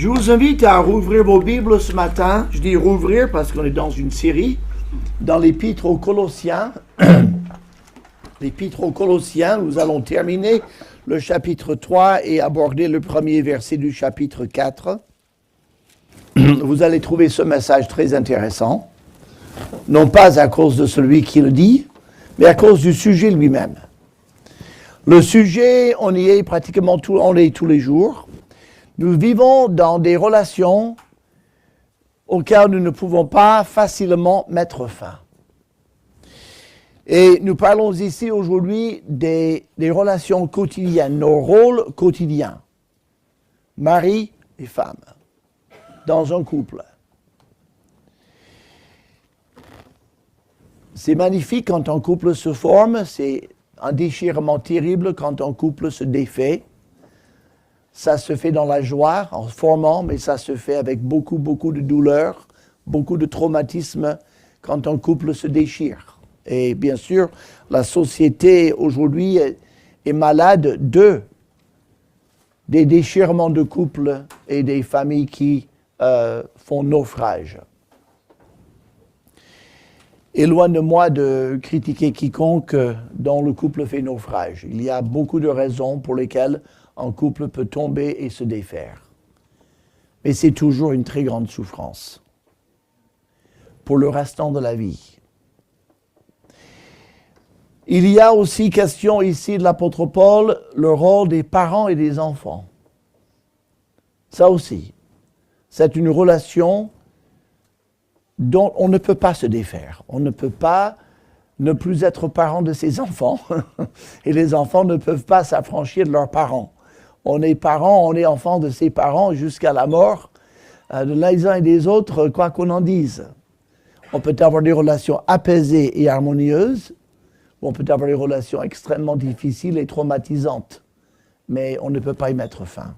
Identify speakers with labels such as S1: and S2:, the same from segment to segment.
S1: Je vous invite à rouvrir vos Bibles ce matin. Je dis rouvrir parce qu'on est dans une série dans l'Épître aux Colossiens. L'Épître aux Colossiens, nous allons terminer le chapitre 3 et aborder le premier verset du chapitre 4. Vous allez trouver ce message très intéressant, non pas à cause de celui qui le dit, mais à cause du sujet lui-même. Le sujet, on y est pratiquement tous les jours. Nous vivons dans des relations auxquelles nous ne pouvons pas facilement mettre fin. Et nous parlons ici aujourd'hui des relations quotidiennes, nos rôles quotidiens, mari et femme, dans un couple. C'est magnifique quand un couple se forme, c'est un déchirement terrible quand un couple se défait. Ça se fait dans la joie, en formant, mais ça se fait avec beaucoup de douleur, beaucoup de traumatisme quand un couple se déchire. Et bien sûr, la société aujourd'hui est malade des déchirements de couple et des familles qui font naufrage. Et loin de moi de critiquer quiconque dont le couple fait naufrage. Il y a beaucoup de raisons pour lesquelles un couple peut tomber et se défaire. Mais c'est toujours une très grande souffrance pour le restant de la vie. Il y a aussi question ici de l'apôtre Paul, le rôle des parents et des enfants. Ça aussi, c'est une relation dont on ne peut pas se défaire. On ne peut pas ne plus être parent de ses enfants et les enfants ne peuvent pas s'affranchir de leurs parents. On est parents, on est enfants de ses parents jusqu'à la mort de les uns et des autres, quoi qu'on en dise. On peut avoir des relations apaisées et harmonieuses, ou on peut avoir des relations extrêmement difficiles et traumatisantes, mais on ne peut pas y mettre fin.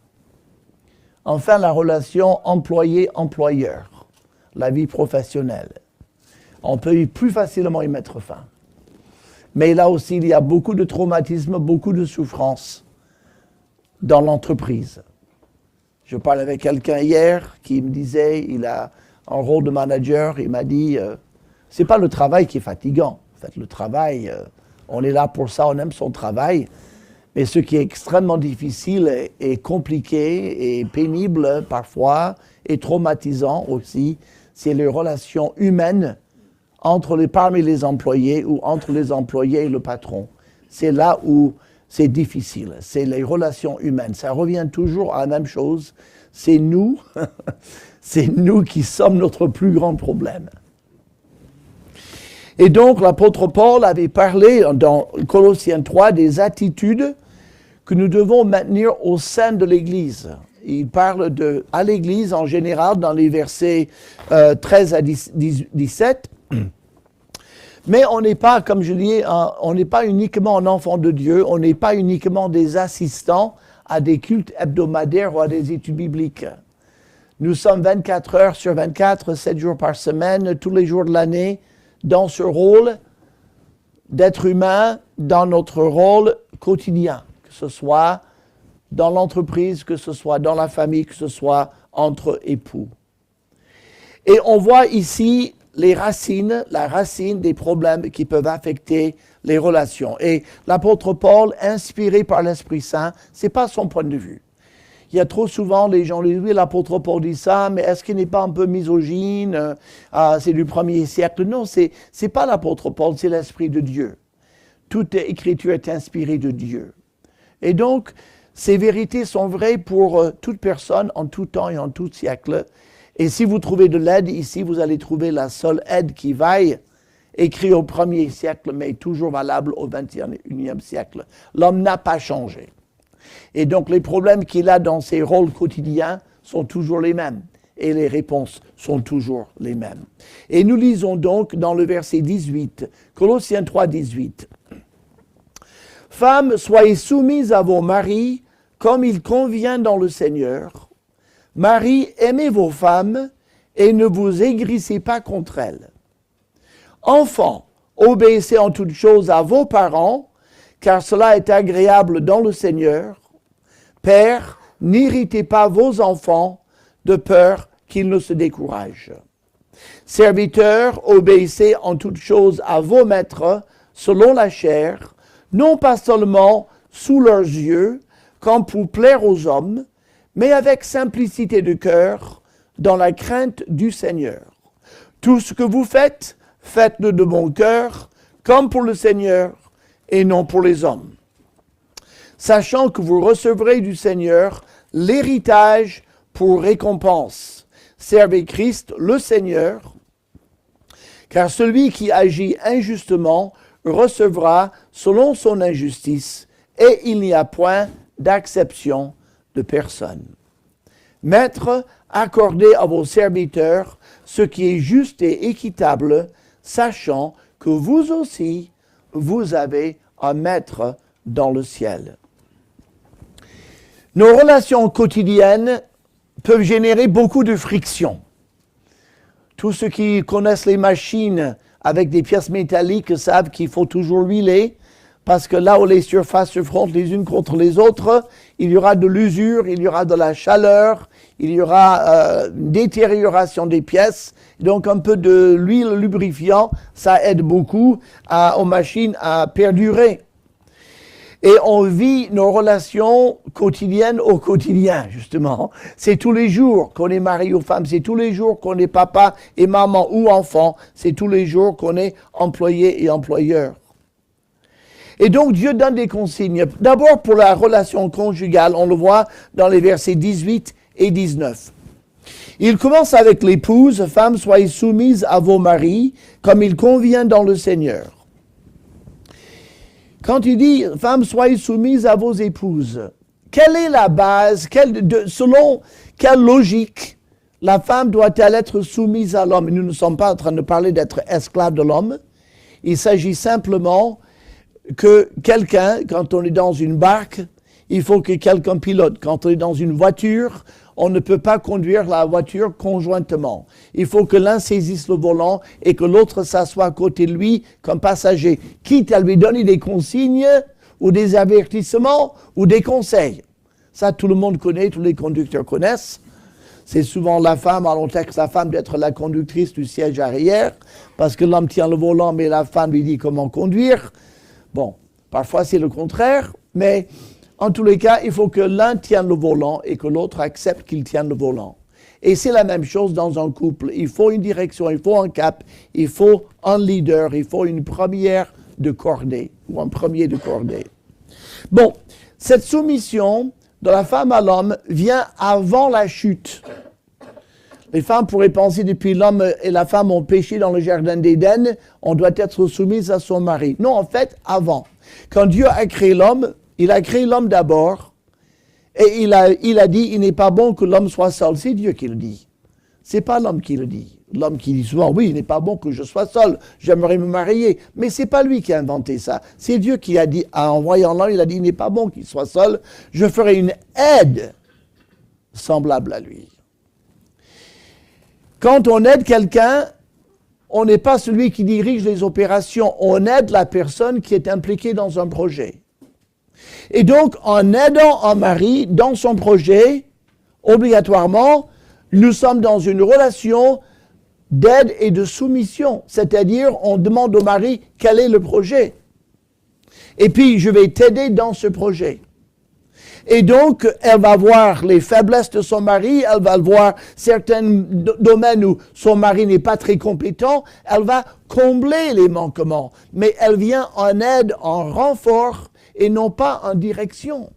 S1: Enfin, la relation employé-employeur, la vie professionnelle. On peut plus facilement y mettre fin. Mais là aussi, il y a beaucoup de traumatisme, beaucoup de souffrance dans l'entreprise. Je parlais avec quelqu'un hier qui me disait, il a un rôle de manager, il m'a dit, c'est pas le travail qui est fatigant. En fait, le travail, on est là pour ça, on aime son travail. Mais ce qui est extrêmement difficile et compliqué et pénible parfois, et traumatisant aussi, c'est les relations humaines parmi les employés ou entre les employés et le patron. C'est là où c'est difficile, c'est les relations humaines. Ça revient toujours à la même chose. C'est nous, c'est nous qui sommes notre plus grand problème. Et donc, l'apôtre Paul avait parlé dans Colossiens 3 des attitudes que nous devons maintenir au sein de l'Église. Il parle à l'Église en général dans les versets 13 à 17. Mais on n'est pas, comme je dis, on n'est pas uniquement un enfant de Dieu, on n'est pas uniquement des assistants à des cultes hebdomadaires ou à des études bibliques. Nous sommes 24 heures sur 24, 7 jours par semaine, tous les jours de l'année, dans ce rôle d'être humain, dans notre rôle quotidien, que ce soit dans l'entreprise, que ce soit dans la famille, que ce soit entre époux. Et on voit ici la racine des problèmes qui peuvent affecter les relations. Et l'apôtre Paul, inspiré par l'Esprit Saint, c'est pas son point de vue. Il y a trop souvent, les gens disent, oui, l'apôtre Paul dit ça, mais est-ce qu'il n'est pas un peu misogyne? C'est du 1er siècle. Non, c'est pas l'apôtre Paul, c'est l'Esprit de Dieu. Toute écriture est inspirée de Dieu. Et donc, ces vérités sont vraies pour toute personne, en tout temps et en tout siècle. Et si vous trouvez de l'aide ici, vous allez trouver la seule aide qui vaille, écrite au 1er siècle, mais toujours valable au 21e siècle. L'homme n'a pas changé. Et donc les problèmes qu'il a dans ses rôles quotidiens sont toujours les mêmes. Et les réponses sont toujours les mêmes. Et nous lisons donc dans le verset 18, Colossiens 3, 18. « Femmes, soyez soumises à vos maris, comme il convient dans le Seigneur. Maris, aimez vos femmes et ne vous aigrissez pas contre elles. Enfants, obéissez en toutes choses à vos parents, car cela est agréable dans le Seigneur. Pères, n'irritez pas vos enfants de peur qu'il ne se décourage. Serviteurs, obéissez en toutes choses à vos maîtres, selon la chair, non pas seulement sous leurs yeux, comme pour plaire aux hommes, mais avec simplicité de cœur, dans la crainte du Seigneur. Tout ce que vous faites, faites-le de bon cœur, comme pour le Seigneur, et non pour les hommes. Sachant que vous recevrez du Seigneur l'héritage pour récompense. Servez Christ, le Seigneur, car celui qui agit injustement recevra selon son injustice, et il n'y a point d'acception de personne. Maîtres, accordez à vos serviteurs ce qui est juste et équitable, sachant que vous aussi, vous avez un maître dans le ciel. Nos relations quotidiennes peuvent générer beaucoup de friction. Tous ceux qui connaissent les machines avec des pièces métalliques savent qu'il faut toujours huiler, parce que là où les surfaces se frottent les unes contre les autres, il y aura de l'usure, il y aura de la chaleur, il y aura une détérioration des pièces. Donc un peu de l'huile lubrifiant, ça aide beaucoup aux machines à perdurer. Et on vit nos relations quotidiennes au quotidien, justement. C'est tous les jours qu'on est mari ou femme, c'est tous les jours qu'on est papa et maman ou enfant, c'est tous les jours qu'on est employé et employeur. Et donc Dieu donne des consignes. D'abord pour la relation conjugale, on le voit dans les versets 18 et 19. Il commence avec l'épouse, femmes, soyez soumises à vos maris, comme il convient dans le Seigneur. Quand il dit, femmes, soyez soumises à vos épouses, quelle est la base, selon quelle logique la femme doit-elle être soumise à l'homme? Nous ne sommes pas en train de parler d'être esclave de l'homme. Il s'agit simplement que quelqu'un, quand on est dans une barque, il faut que quelqu'un pilote. Quand on est dans une voiture, on ne peut pas conduire la voiture conjointement. Il faut que l'un saisisse le volant et que l'autre s'assoie à côté de lui comme passager, quitte à lui donner des consignes ou des avertissements ou des conseils. Ça, tout le monde connaît, tous les conducteurs connaissent. C'est souvent la femme, on texte la femme d'être la conductrice du siège arrière, parce que l'homme tient le volant, mais la femme lui dit comment conduire. Bon, parfois c'est le contraire, mais en tous les cas, il faut que l'un tienne le volant et que l'autre accepte qu'il tienne le volant. Et c'est la même chose dans un couple. Il faut une direction, il faut un cap, il faut un leader, il faut une première de cordée ou un premier de cordée. Bon, cette soumission de la femme à l'homme vient avant la chute. Les femmes pourraient penser depuis l'homme et la femme ont péché dans le jardin d'Éden, on doit être soumise à son mari. Non, en fait, avant. Quand Dieu a créé l'homme, il a créé l'homme d'abord et il a dit, il n'est pas bon que l'homme soit seul. C'est Dieu qui le dit. C'est pas l'homme qui le dit. L'homme qui dit souvent, oui, il n'est pas bon que je sois seul, j'aimerais me marier. Mais c'est pas lui qui a inventé ça. C'est Dieu qui a dit, en voyant l'homme, il a dit, il n'est pas bon qu'il soit seul, je ferai une aide semblable à lui. Quand on aide quelqu'un, on n'est pas celui qui dirige les opérations, on aide la personne qui est impliquée dans un projet. Et donc, en aidant un mari dans son projet, obligatoirement, nous sommes dans une relation d'aide et de soumission. C'est-à-dire, on demande au mari quel est le projet. Et puis, je vais t'aider dans ce projet. Et donc, elle va voir les faiblesses de son mari, elle va voir certains domaines où son mari n'est pas très compétent, elle va combler les manquements. Mais elle vient en aide, en renfort, et non pas en direction.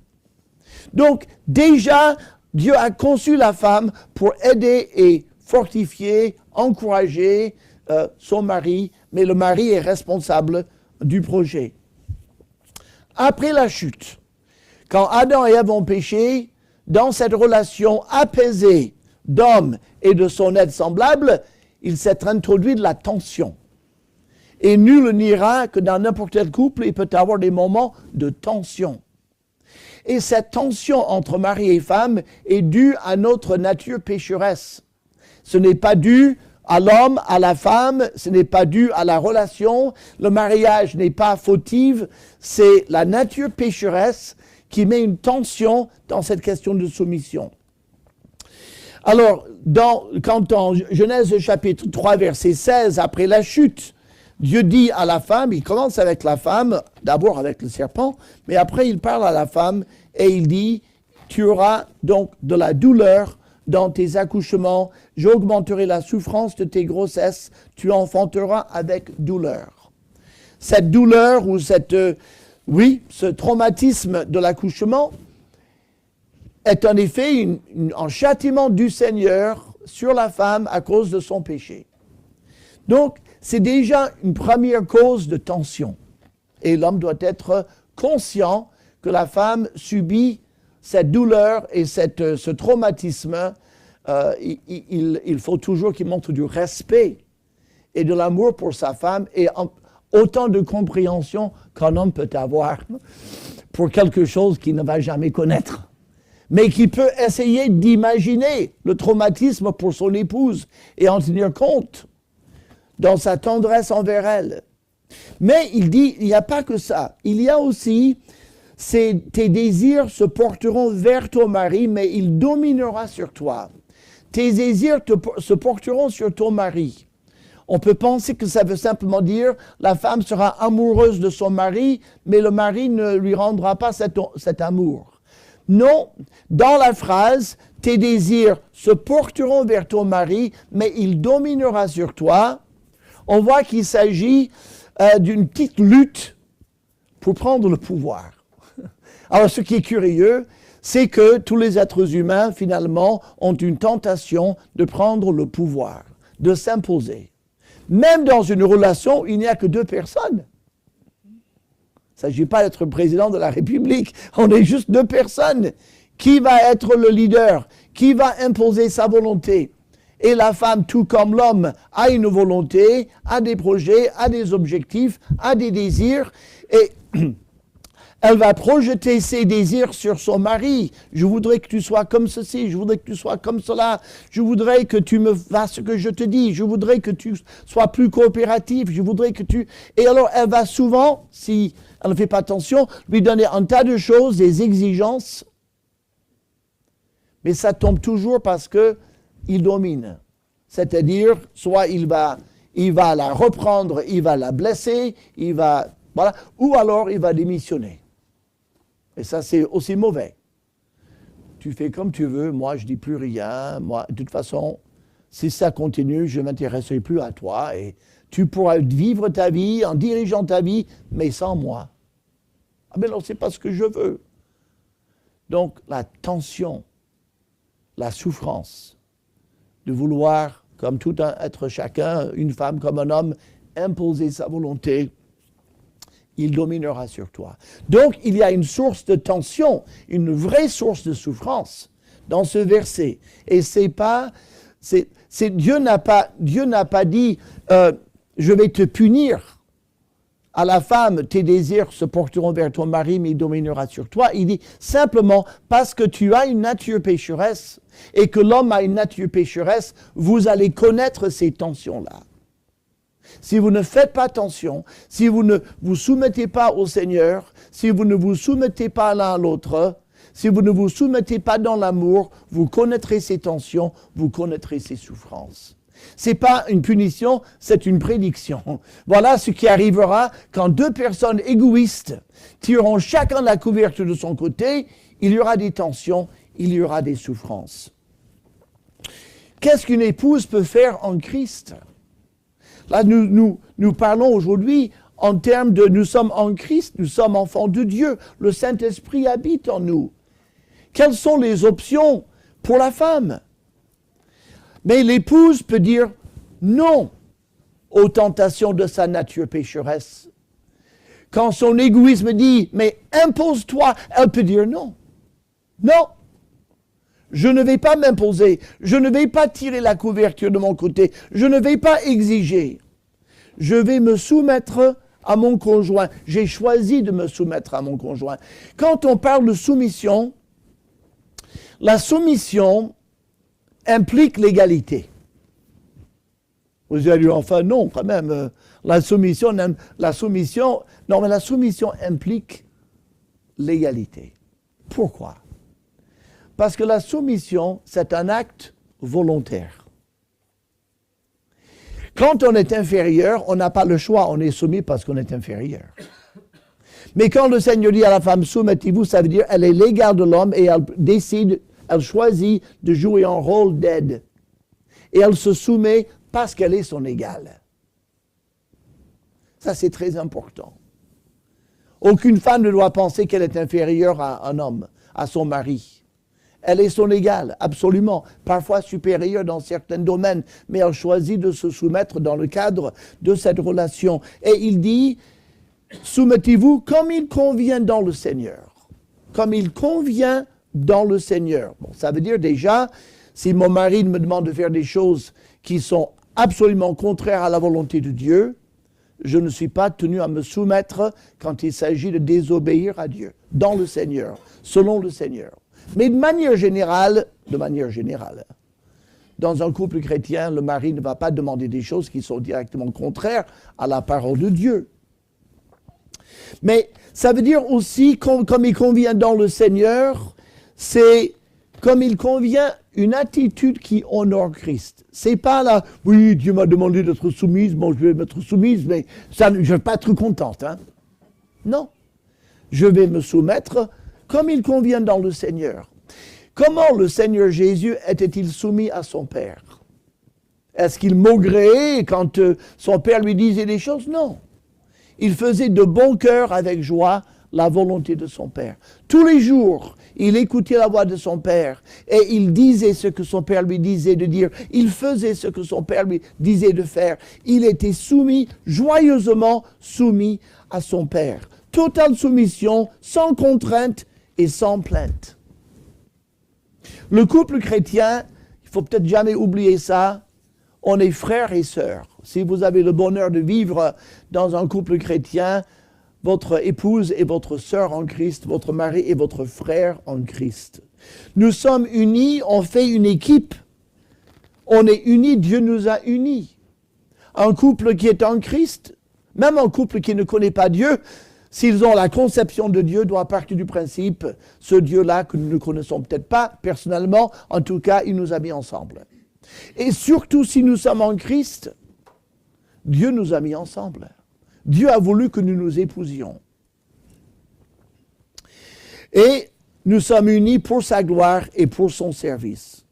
S1: Donc, déjà, Dieu a conçu la femme pour aider et fortifier, encourager son mari, mais le mari est responsable du projet. Après la chute, quand Adam et Ève ont péché, dans cette relation apaisée d'homme et de son aide semblable, il s'est introduit de la tension. Et nul ne niera que dans n'importe quel couple, il peut y avoir des moments de tension. Et cette tension entre mari et femme est due à notre nature pécheresse. Ce n'est pas dû à l'homme, à la femme, ce n'est pas dû à la relation, le mariage n'est pas fautif, c'est la nature pécheresse qui met une tension dans cette question de soumission. Alors, quand en Genèse chapitre 3, verset 16, après la chute, Dieu dit à la femme, il commence avec la femme, d'abord avec le serpent, mais après il parle à la femme et il dit, tu auras donc de la douleur dans tes accouchements, j'augmenterai la souffrance de tes grossesses, tu enfanteras avec douleur. Cette douleur ou ce traumatisme de l'accouchement est en effet un châtiment du Seigneur sur la femme à cause de son péché. Donc, c'est déjà une première cause de tension. Et l'homme doit être conscient que la femme subit cette douleur et ce traumatisme. Il faut toujours qu'il montre du respect et de l'amour pour sa femme et autant de compréhension qu'un homme peut avoir pour quelque chose qu'il ne va jamais connaître. Mais qui peut essayer d'imaginer le traumatisme pour son épouse et en tenir compte dans sa tendresse envers elle. Mais il dit, il n'y a pas que ça. Il y a aussi, tes désirs se porteront vers ton mari, mais il dominera sur toi. Tes désirs se porteront sur ton mari. On peut penser que ça veut simplement dire la femme sera amoureuse de son mari, mais le mari ne lui rendra pas cet amour. Non, dans la phrase, tes désirs se porteront vers ton mari, mais il dominera sur toi. On voit qu'il s'agit d'une petite lutte pour prendre le pouvoir. Alors, ce qui est curieux, c'est que tous les êtres humains, finalement, ont une tentation de prendre le pouvoir, de s'imposer. Même dans une relation, il n'y a que deux personnes. Il ne s'agit pas d'être président de la République. On est juste deux personnes. Qui va être le leader? Qui va imposer sa volonté? Et la femme, tout comme l'homme, a une volonté, a des projets, a des objectifs, a des désirs. Et elle va projeter ses désirs sur son mari. Je voudrais que tu sois comme ceci, je voudrais que tu sois comme cela, je voudrais que tu me fasses ce que je te dis, je voudrais que tu sois plus coopératif, je voudrais que tu... Et alors elle va souvent, si elle ne fait pas attention, lui donner un tas de choses, des exigences. Mais ça tombe toujours parce qu'il domine. C'est-à-dire, soit il va la reprendre, il va la blesser, voilà, ou alors il va démissionner. Et ça, c'est aussi mauvais. Tu fais comme tu veux, moi, je dis plus rien. Moi, de toute façon, si ça continue, je ne m'intéresserai plus à toi. Et tu pourras vivre ta vie en dirigeant ta vie, mais sans moi. Ah ben non, c'est pas ce que je veux. Donc, la tension, la souffrance de vouloir, comme tout un être chacun, une femme comme un homme, imposer sa volonté, il dominera sur toi. Donc, il y a une source de tension, une vraie source de souffrance dans ce verset. Et Dieu n'a pas dit je vais te punir. À la femme, tes désirs se porteront vers ton mari, mais il dominera sur toi. Il dit simplement parce que tu as une nature pécheresse et que l'homme a une nature pécheresse, vous allez connaître ces tensions-là. Si vous ne faites pas attention, si vous ne vous soumettez pas au Seigneur, si vous ne vous soumettez pas l'un à l'autre, si vous ne vous soumettez pas dans l'amour, vous connaîtrez ces tensions, vous connaîtrez ces souffrances. C'est pas une punition, c'est une prédiction. Voilà ce qui arrivera quand deux personnes égoïstes tireront chacun la couverture de son côté, il y aura des tensions, il y aura des souffrances. Qu'est-ce qu'une épouse peut faire en Christ ? Là, nous parlons aujourd'hui en termes de nous sommes en Christ, nous sommes enfants de Dieu, le Saint-Esprit habite en nous. Quelles sont les options pour la femme ? Mais l'épouse peut dire non aux tentations de sa nature pécheresse. Quand son égoïsme dit « mais impose-toi », elle peut dire non. Non, je ne vais pas m'imposer, je ne vais pas tirer la couverture de mon côté, je ne vais pas exiger. Je vais me soumettre à mon conjoint. J'ai choisi de me soumettre à mon conjoint. Quand on parle de soumission, la soumission implique l'égalité. Vous allez dire, enfin non, quand même, la soumission implique l'égalité. Pourquoi ? Parce que la soumission, c'est un acte volontaire. Quand on est inférieur, on n'a pas le choix, on est soumis parce qu'on est inférieur. Mais quand le Seigneur dit à la femme, soumettez-vous, ça veut dire elle est l'égale de l'homme et elle décide, elle choisit de jouer un rôle d'aide. Et elle se soumet parce qu'elle est son égale. Ça, c'est très important. Aucune femme ne doit penser qu'elle est inférieure à un homme, à son mari. Elle est son égale, absolument, parfois supérieure dans certains domaines, mais elle choisit de se soumettre dans le cadre de cette relation. Et il dit, soumettez-vous comme il convient dans le Seigneur. Comme il convient dans le Seigneur. Bon, ça veut dire déjà, si mon mari me demande de faire des choses qui sont absolument contraires à la volonté de Dieu, je ne suis pas tenu à me soumettre quand il s'agit de désobéir à Dieu, dans le Seigneur, selon le Seigneur. Mais de manière générale, dans un couple chrétien, le mari ne va pas demander des choses qui sont directement contraires à la parole de Dieu. Mais ça veut dire aussi, comme il convient dans le Seigneur, c'est comme il convient une attitude qui honore Christ. C'est pas là, oui, Dieu m'a demandé d'être soumise, bon, je vais m'être soumise, mais ça, je ne vais pas être contente. Hein? Non. Je vais me soumettre comme il convient dans le Seigneur. Comment le Seigneur Jésus était-il soumis à son Père? Est-ce qu'il maugréait quand son Père lui disait des choses? Non. Il faisait de bon cœur, avec joie, la volonté de son Père. Tous les jours, il écoutait la voix de son Père et il disait ce que son Père lui disait de dire. Il faisait ce que son Père lui disait de faire. Il était soumis, joyeusement soumis à son Père. Totale soumission, sans contrainte et sans plainte. Le couple chrétien, il faut peut-être jamais oublier ça, on est frères et sœurs. Si vous avez le bonheur de vivre dans un couple chrétien, votre épouse est votre sœur en Christ, votre mari est votre frère en Christ. Nous sommes unis, on fait une équipe. On est unis, Dieu nous a unis. Un couple qui est en Christ, même un couple qui ne connaît pas Dieu, s'ils ont la conception de Dieu, doit partir du principe, ce Dieu-là que nous ne connaissons peut-être pas personnellement, en tout cas, il nous a mis ensemble. Et surtout si nous sommes en Christ, Dieu nous a mis ensemble. Dieu a voulu que nous nous épousions. Et nous sommes unis pour sa gloire et pour son service.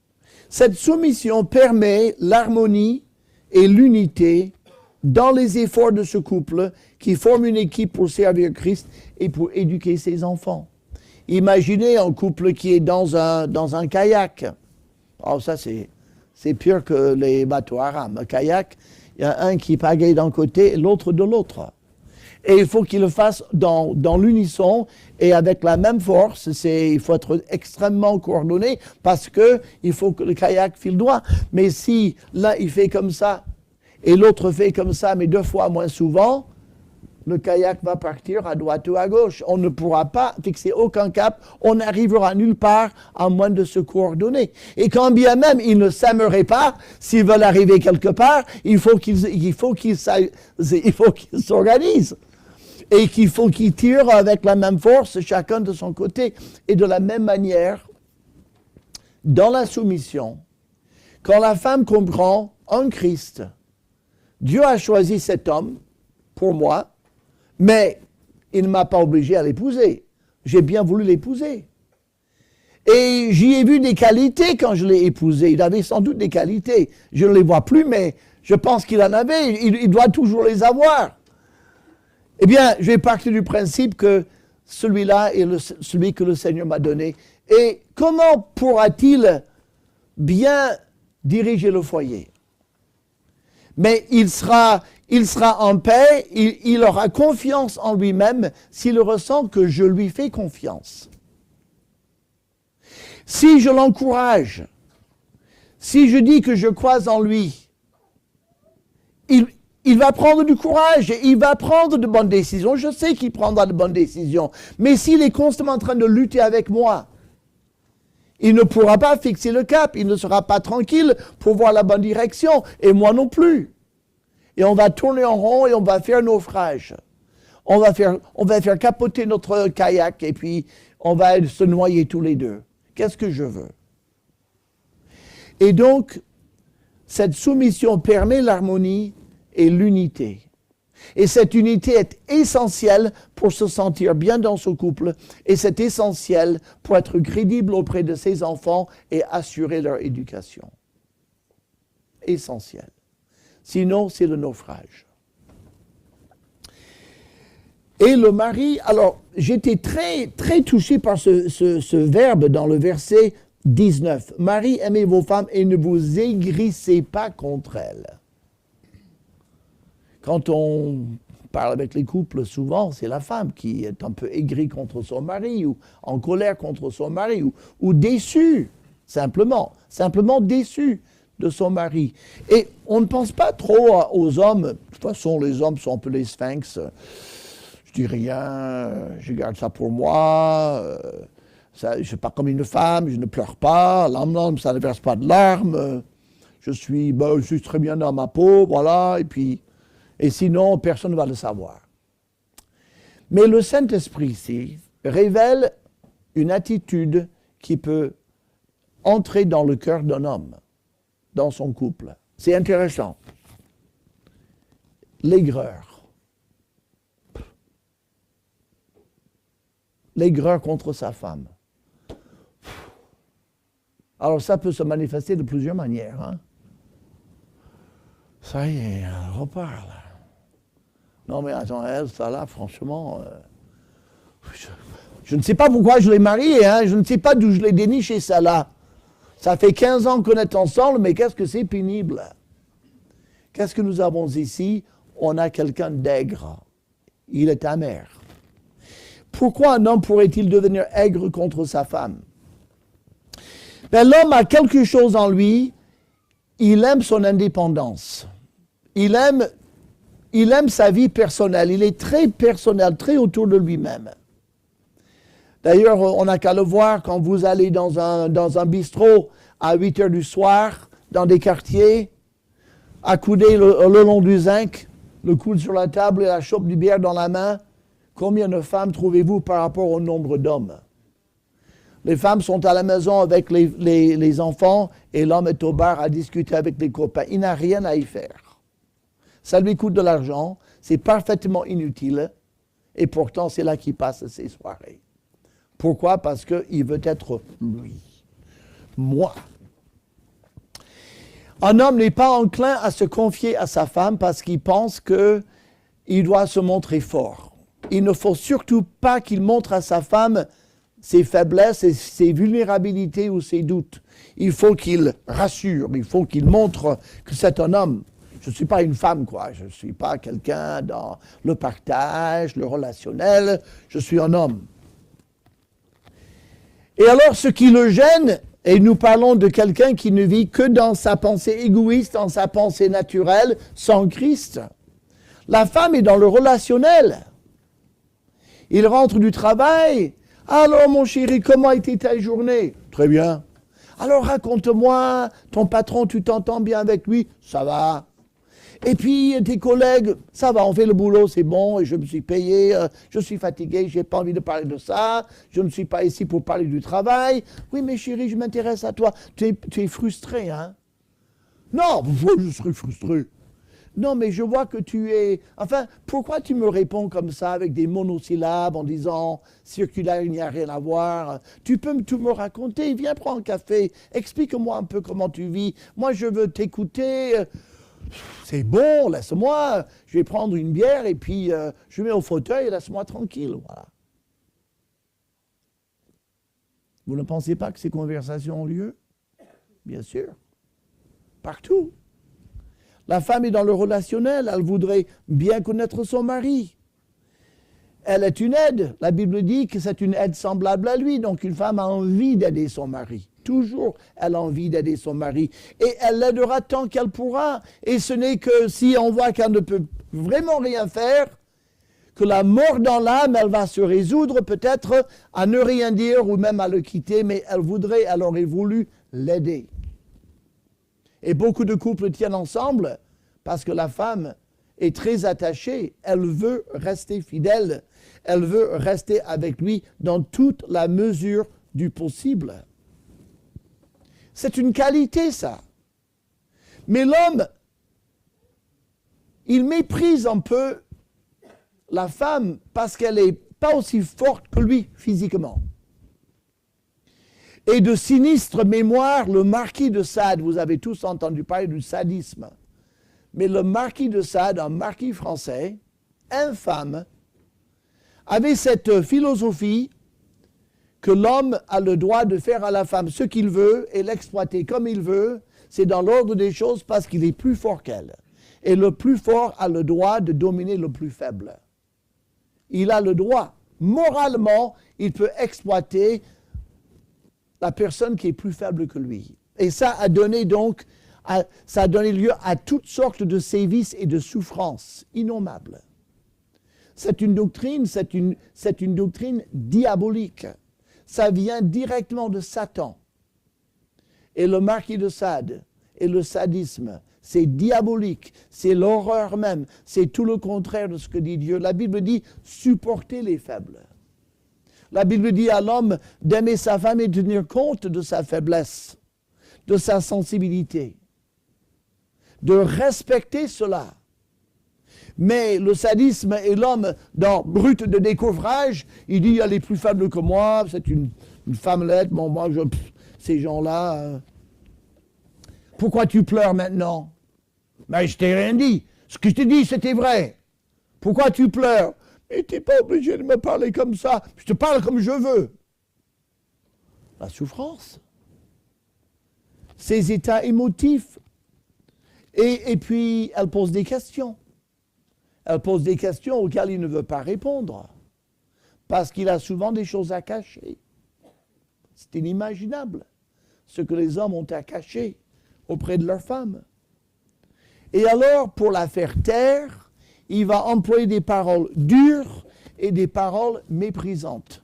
S1: Cette soumission permet l'harmonie et l'unité dans les efforts de ce couple qui forme une équipe pour servir Christ et pour éduquer ses enfants. Imaginez un couple qui est dans un kayak. Alors ça, c'est pire que les bateaux à rame. Un kayak, il y a un qui pagaie d'un côté et l'autre de l'autre. Et il faut qu'il le fasse dans l'unisson et avec la même force. Il faut être extrêmement coordonné parce qu'il faut que le kayak file droit. Mais si l'un il fait comme ça et l'autre fait comme ça, mais 2 fois moins souvent, le kayak va partir à droite ou à gauche. On ne pourra pas fixer aucun cap, on n'arrivera nulle part à moins de se coordonner. Et quand bien même ils ne s'aimeraient pas, s'ils veulent arriver quelque part, il faut qu'ils s'organisent. Et qu'il faut qu'ils tirent avec la même force, chacun de son côté. Et de la même manière, dans la soumission, quand la femme comprend en Christ, Dieu a choisi cet homme pour moi, mais il ne m'a pas obligé à l'épouser. J'ai bien voulu l'épouser. Et j'y ai vu des qualités quand je l'ai épousé. Il avait sans doute des qualités. Je ne les vois plus, mais je pense qu'il en avait. Il doit toujours les avoir. Eh bien, je vais partir du principe que celui-là est celui que le Seigneur m'a donné. Et comment pourra-t-il bien diriger le foyer? Mais il sera en paix, il aura confiance en lui-même s'il ressent que je lui fais confiance. Si je l'encourage, si je dis que je crois en lui, il va prendre du courage et il va prendre de bonnes décisions. Je sais qu'il prendra de bonnes décisions. Mais s'il est constamment en train de lutter avec moi, il ne pourra pas fixer le cap. Il ne sera pas tranquille pour voir la bonne direction. Et moi non plus. Et on va tourner en rond et on va faire naufrage. On va faire capoter notre kayak et puis on va se noyer tous les deux. Qu'est-ce que je veux? Et donc, cette soumission permet l'harmonie et l'unité. Et cette unité est essentielle pour se sentir bien dans ce couple, et c'est essentiel pour être crédible auprès de ses enfants et assurer leur éducation. Essentiel. Sinon, c'est le naufrage. Et le mari, alors j'étais très, très touché par ce verbe dans le verset 19. Mari, aimez vos femmes et ne vous aigrissez pas contre elles. Quand on parle avec les couples, souvent, c'est la femme qui est un peu aigrie contre son mari, ou en colère contre son mari, ou déçue, simplement déçue de son mari. Et on ne pense pas trop aux hommes. De toute façon, les hommes sont un peu les sphinx. Je dis rien, je garde ça pour moi. Je ne suis pas comme une femme, je ne pleure pas. L'homme, ça ne verse pas de larmes. Je suis très bien dans ma peau, voilà. Et sinon, personne ne va le savoir. Mais le Saint-Esprit ici révèle une attitude qui peut entrer dans le cœur d'un homme, dans son couple. C'est intéressant. L'aigreur. L'aigreur contre sa femme. Alors ça peut se manifester de plusieurs manières. Hein? Ça y est, on reparle. Non mais attends, elle, ça là, franchement, je ne sais pas pourquoi je l'ai mariée, hein? Je ne sais pas d'où je l'ai déniché, ça là. Ça fait 15 ans qu'on est ensemble, mais qu'est-ce que c'est pénible. Qu'est-ce que nous avons ici? On a quelqu'un d'aigre. Il est amer. Pourquoi un homme pourrait-il devenir aigre contre sa femme? Ben, l'homme a quelque chose en lui, il aime son indépendance. Il aime sa vie personnelle, il est très personnel, très autour de lui-même. D'ailleurs, on n'a qu'à le voir quand vous allez dans un bistrot à 8 heures du soir, dans des quartiers, accoudés le long du zinc, le coude sur la table et la chope du bière dans la main. Combien de femmes trouvez-vous par rapport au nombre d'hommes? Les femmes sont à la maison avec les enfants et l'homme est au bar à discuter avec les copains. Il n'a rien à y faire. Ça lui coûte de l'argent, c'est parfaitement inutile et pourtant c'est là qu'il passe ses soirées. Pourquoi? Parce qu'il veut être lui. Moi. Un homme n'est pas enclin à se confier à sa femme parce qu'il pense qu'il doit se montrer fort. Il ne faut surtout pas qu'il montre à sa femme ses faiblesses, ses vulnérabilités ou ses doutes. Il faut qu'il rassure, il faut qu'il montre que c'est un homme. Je ne suis pas une femme, quoi. Je ne suis pas quelqu'un dans le partage, le relationnel. Je suis un homme. Et alors, ce qui le gêne, et nous parlons de quelqu'un qui ne vit que dans sa pensée égoïste, dans sa pensée naturelle, sans Christ. La femme est dans le relationnel. Il rentre du travail. Alors, mon chéri, comment était ta journée? Très bien. Alors, raconte-moi, ton patron, tu t'entends bien avec lui? Ça va. Et puis, tes collègues, ça va, on fait le boulot, c'est bon, et je me suis payé, je suis fatigué, je n'ai pas envie de parler de ça, je ne suis pas ici pour parler du travail. Oui, mais chérie, je m'intéresse à toi. Tu es frustré, hein? Non, je serais frustré. Non, mais je vois que tu es... Enfin, pourquoi tu me réponds comme ça avec des monosyllabes en disant circulaire, il n'y a rien à voir? Tu peux tout me raconter, viens prendre un café, explique-moi un peu comment tu vis. Moi, je veux t'écouter. C'est bon, laisse-moi. Je vais prendre une bière et puis je mets au fauteuil et laisse-moi tranquille. Voilà. Vous ne pensez pas que ces conversations ont lieu? Bien sûr. Partout. La femme est dans le relationnel, elle voudrait bien connaître son mari. Elle est une aide. La Bible dit que c'est une aide semblable à lui. Donc une femme a envie d'aider son mari. Toujours, elle a envie d'aider son mari. Et elle l'aidera tant qu'elle pourra. Et ce n'est que si on voit qu'elle ne peut vraiment rien faire, que la mort dans l'âme, elle va se résoudre peut-être à ne rien dire ou même à le quitter, mais elle aurait voulu l'aider. Et beaucoup de couples tiennent ensemble parce que la femme est très attachée. Elle veut rester fidèle. Elle veut rester avec lui dans toute la mesure du possible. C'est une qualité, ça. Mais l'homme, il méprise un peu la femme parce qu'elle n'est pas aussi forte que lui physiquement. Et de sinistre mémoire, le marquis de Sade, vous avez tous entendu parler du sadisme, mais le marquis de Sade, un marquis français, infâme, avait cette philosophie que l'homme a le droit de faire à la femme ce qu'il veut et l'exploiter comme il veut. C'est dans l'ordre des choses parce qu'il est plus fort qu'elle. Et le plus fort a le droit de dominer le plus faible. Il a le droit. Moralement, il peut exploiter la personne qui est plus faible que lui. Et ça a donné donc, ça a donné lieu à toutes sortes de sévices et de souffrances innommables. C'est une doctrine, c'est une doctrine diabolique. Ça vient directement de Satan. Et le marquis de Sade et le sadisme, c'est diabolique, c'est l'horreur même, c'est tout le contraire de ce que dit Dieu. La Bible dit supporter les faibles. La Bible dit à l'homme d'aimer sa femme et de tenir compte de sa faiblesse, de sa sensibilité, de respecter cela. Mais le sadisme et l'homme, dans Brut de découvrage, il dit, elle est plus faible que moi, c'est une femmelette, bon, moi, ces gens-là. Pourquoi tu pleures maintenant? Mais je t'ai rien dit. Ce que je t'ai dit, c'était vrai. Pourquoi tu pleures? Mais tu n'es pas obligé de me parler comme ça. Je te parle comme je veux. La souffrance. Ces états émotifs. Et puis, elle pose des questions. Elle pose des questions auxquelles il ne veut pas répondre. Parce qu'il a souvent des choses à cacher. C'est inimaginable ce que les hommes ont à cacher auprès de leurs femmes. Et alors, pour la faire taire, il va employer des paroles dures et des paroles méprisantes.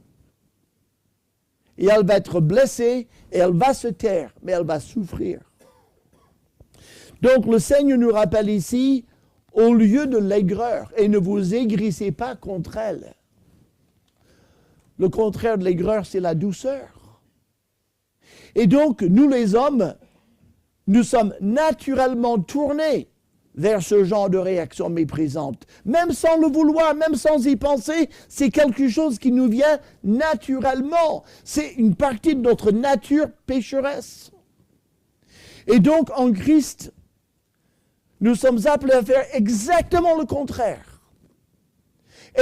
S1: Et elle va être blessée et elle va se taire, mais elle va souffrir. Donc le Seigneur nous rappelle ici, au lieu de l'aigreur, et ne vous aigrissez pas contre elle. Le contraire de l'aigreur, c'est la douceur. Et donc, nous les hommes, nous sommes naturellement tournés vers ce genre de réaction méprisante. Même sans le vouloir, même sans y penser, c'est quelque chose qui nous vient naturellement. C'est une partie de notre nature pécheresse. Et donc, en Christ, nous sommes appelés à faire exactement le contraire.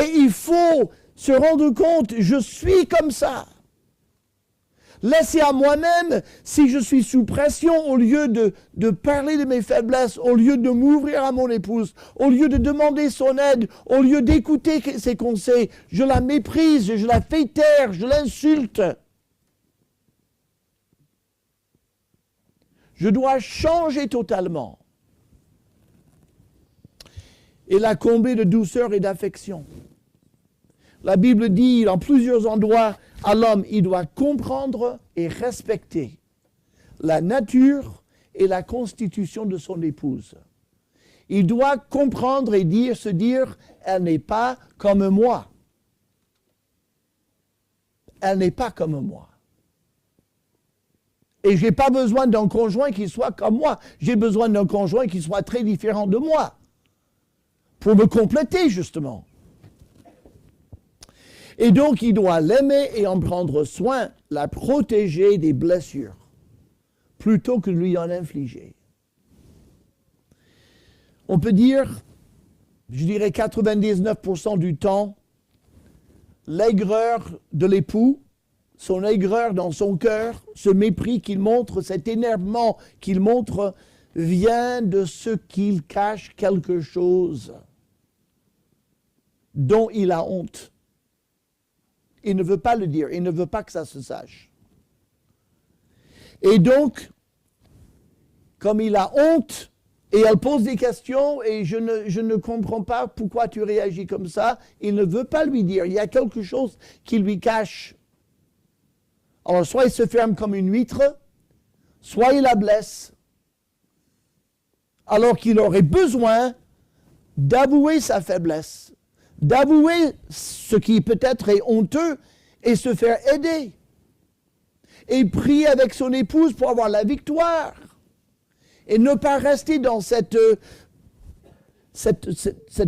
S1: Et il faut se rendre compte, je suis comme ça. Laissez à moi-même, si je suis sous pression, au lieu de parler de mes faiblesses, au lieu de m'ouvrir à mon épouse, au lieu de demander son aide, au lieu d'écouter ses conseils, je la méprise, je la fais taire, je l'insulte. Je dois changer totalement. Et la combler de douceur et d'affection. La Bible dit en plusieurs endroits à l'homme, il doit comprendre et respecter la nature et la constitution de son épouse. Il doit comprendre et se dire, elle n'est pas comme moi. Elle n'est pas comme moi. Et je n'ai pas besoin d'un conjoint qui soit comme moi. J'ai besoin d'un conjoint qui soit très différent de moi. Pour me compléter, justement. Et donc, il doit l'aimer et en prendre soin, la protéger des blessures, plutôt que de lui en infliger. On peut dire, je dirais 99% du temps, l'aigreur de l'époux, son aigreur dans son cœur, ce mépris qu'il montre, cet énervement qu'il montre, vient de ce qu'il cache quelque chose dont il a honte. Il ne veut pas le dire, il ne veut pas que ça se sache. Et donc, comme il a honte, et elle pose des questions, et je ne comprends pas pourquoi tu réagis comme ça, il ne veut pas lui dire, il y a quelque chose qui lui cache. Alors, soit il se ferme comme une huître, soit il la blesse, alors qu'il aurait besoin d'avouer sa faiblesse, d'avouer ce qui peut-être est honteux et se faire aider. et prie avec son épouse pour avoir la victoire. Et ne pas rester dans cette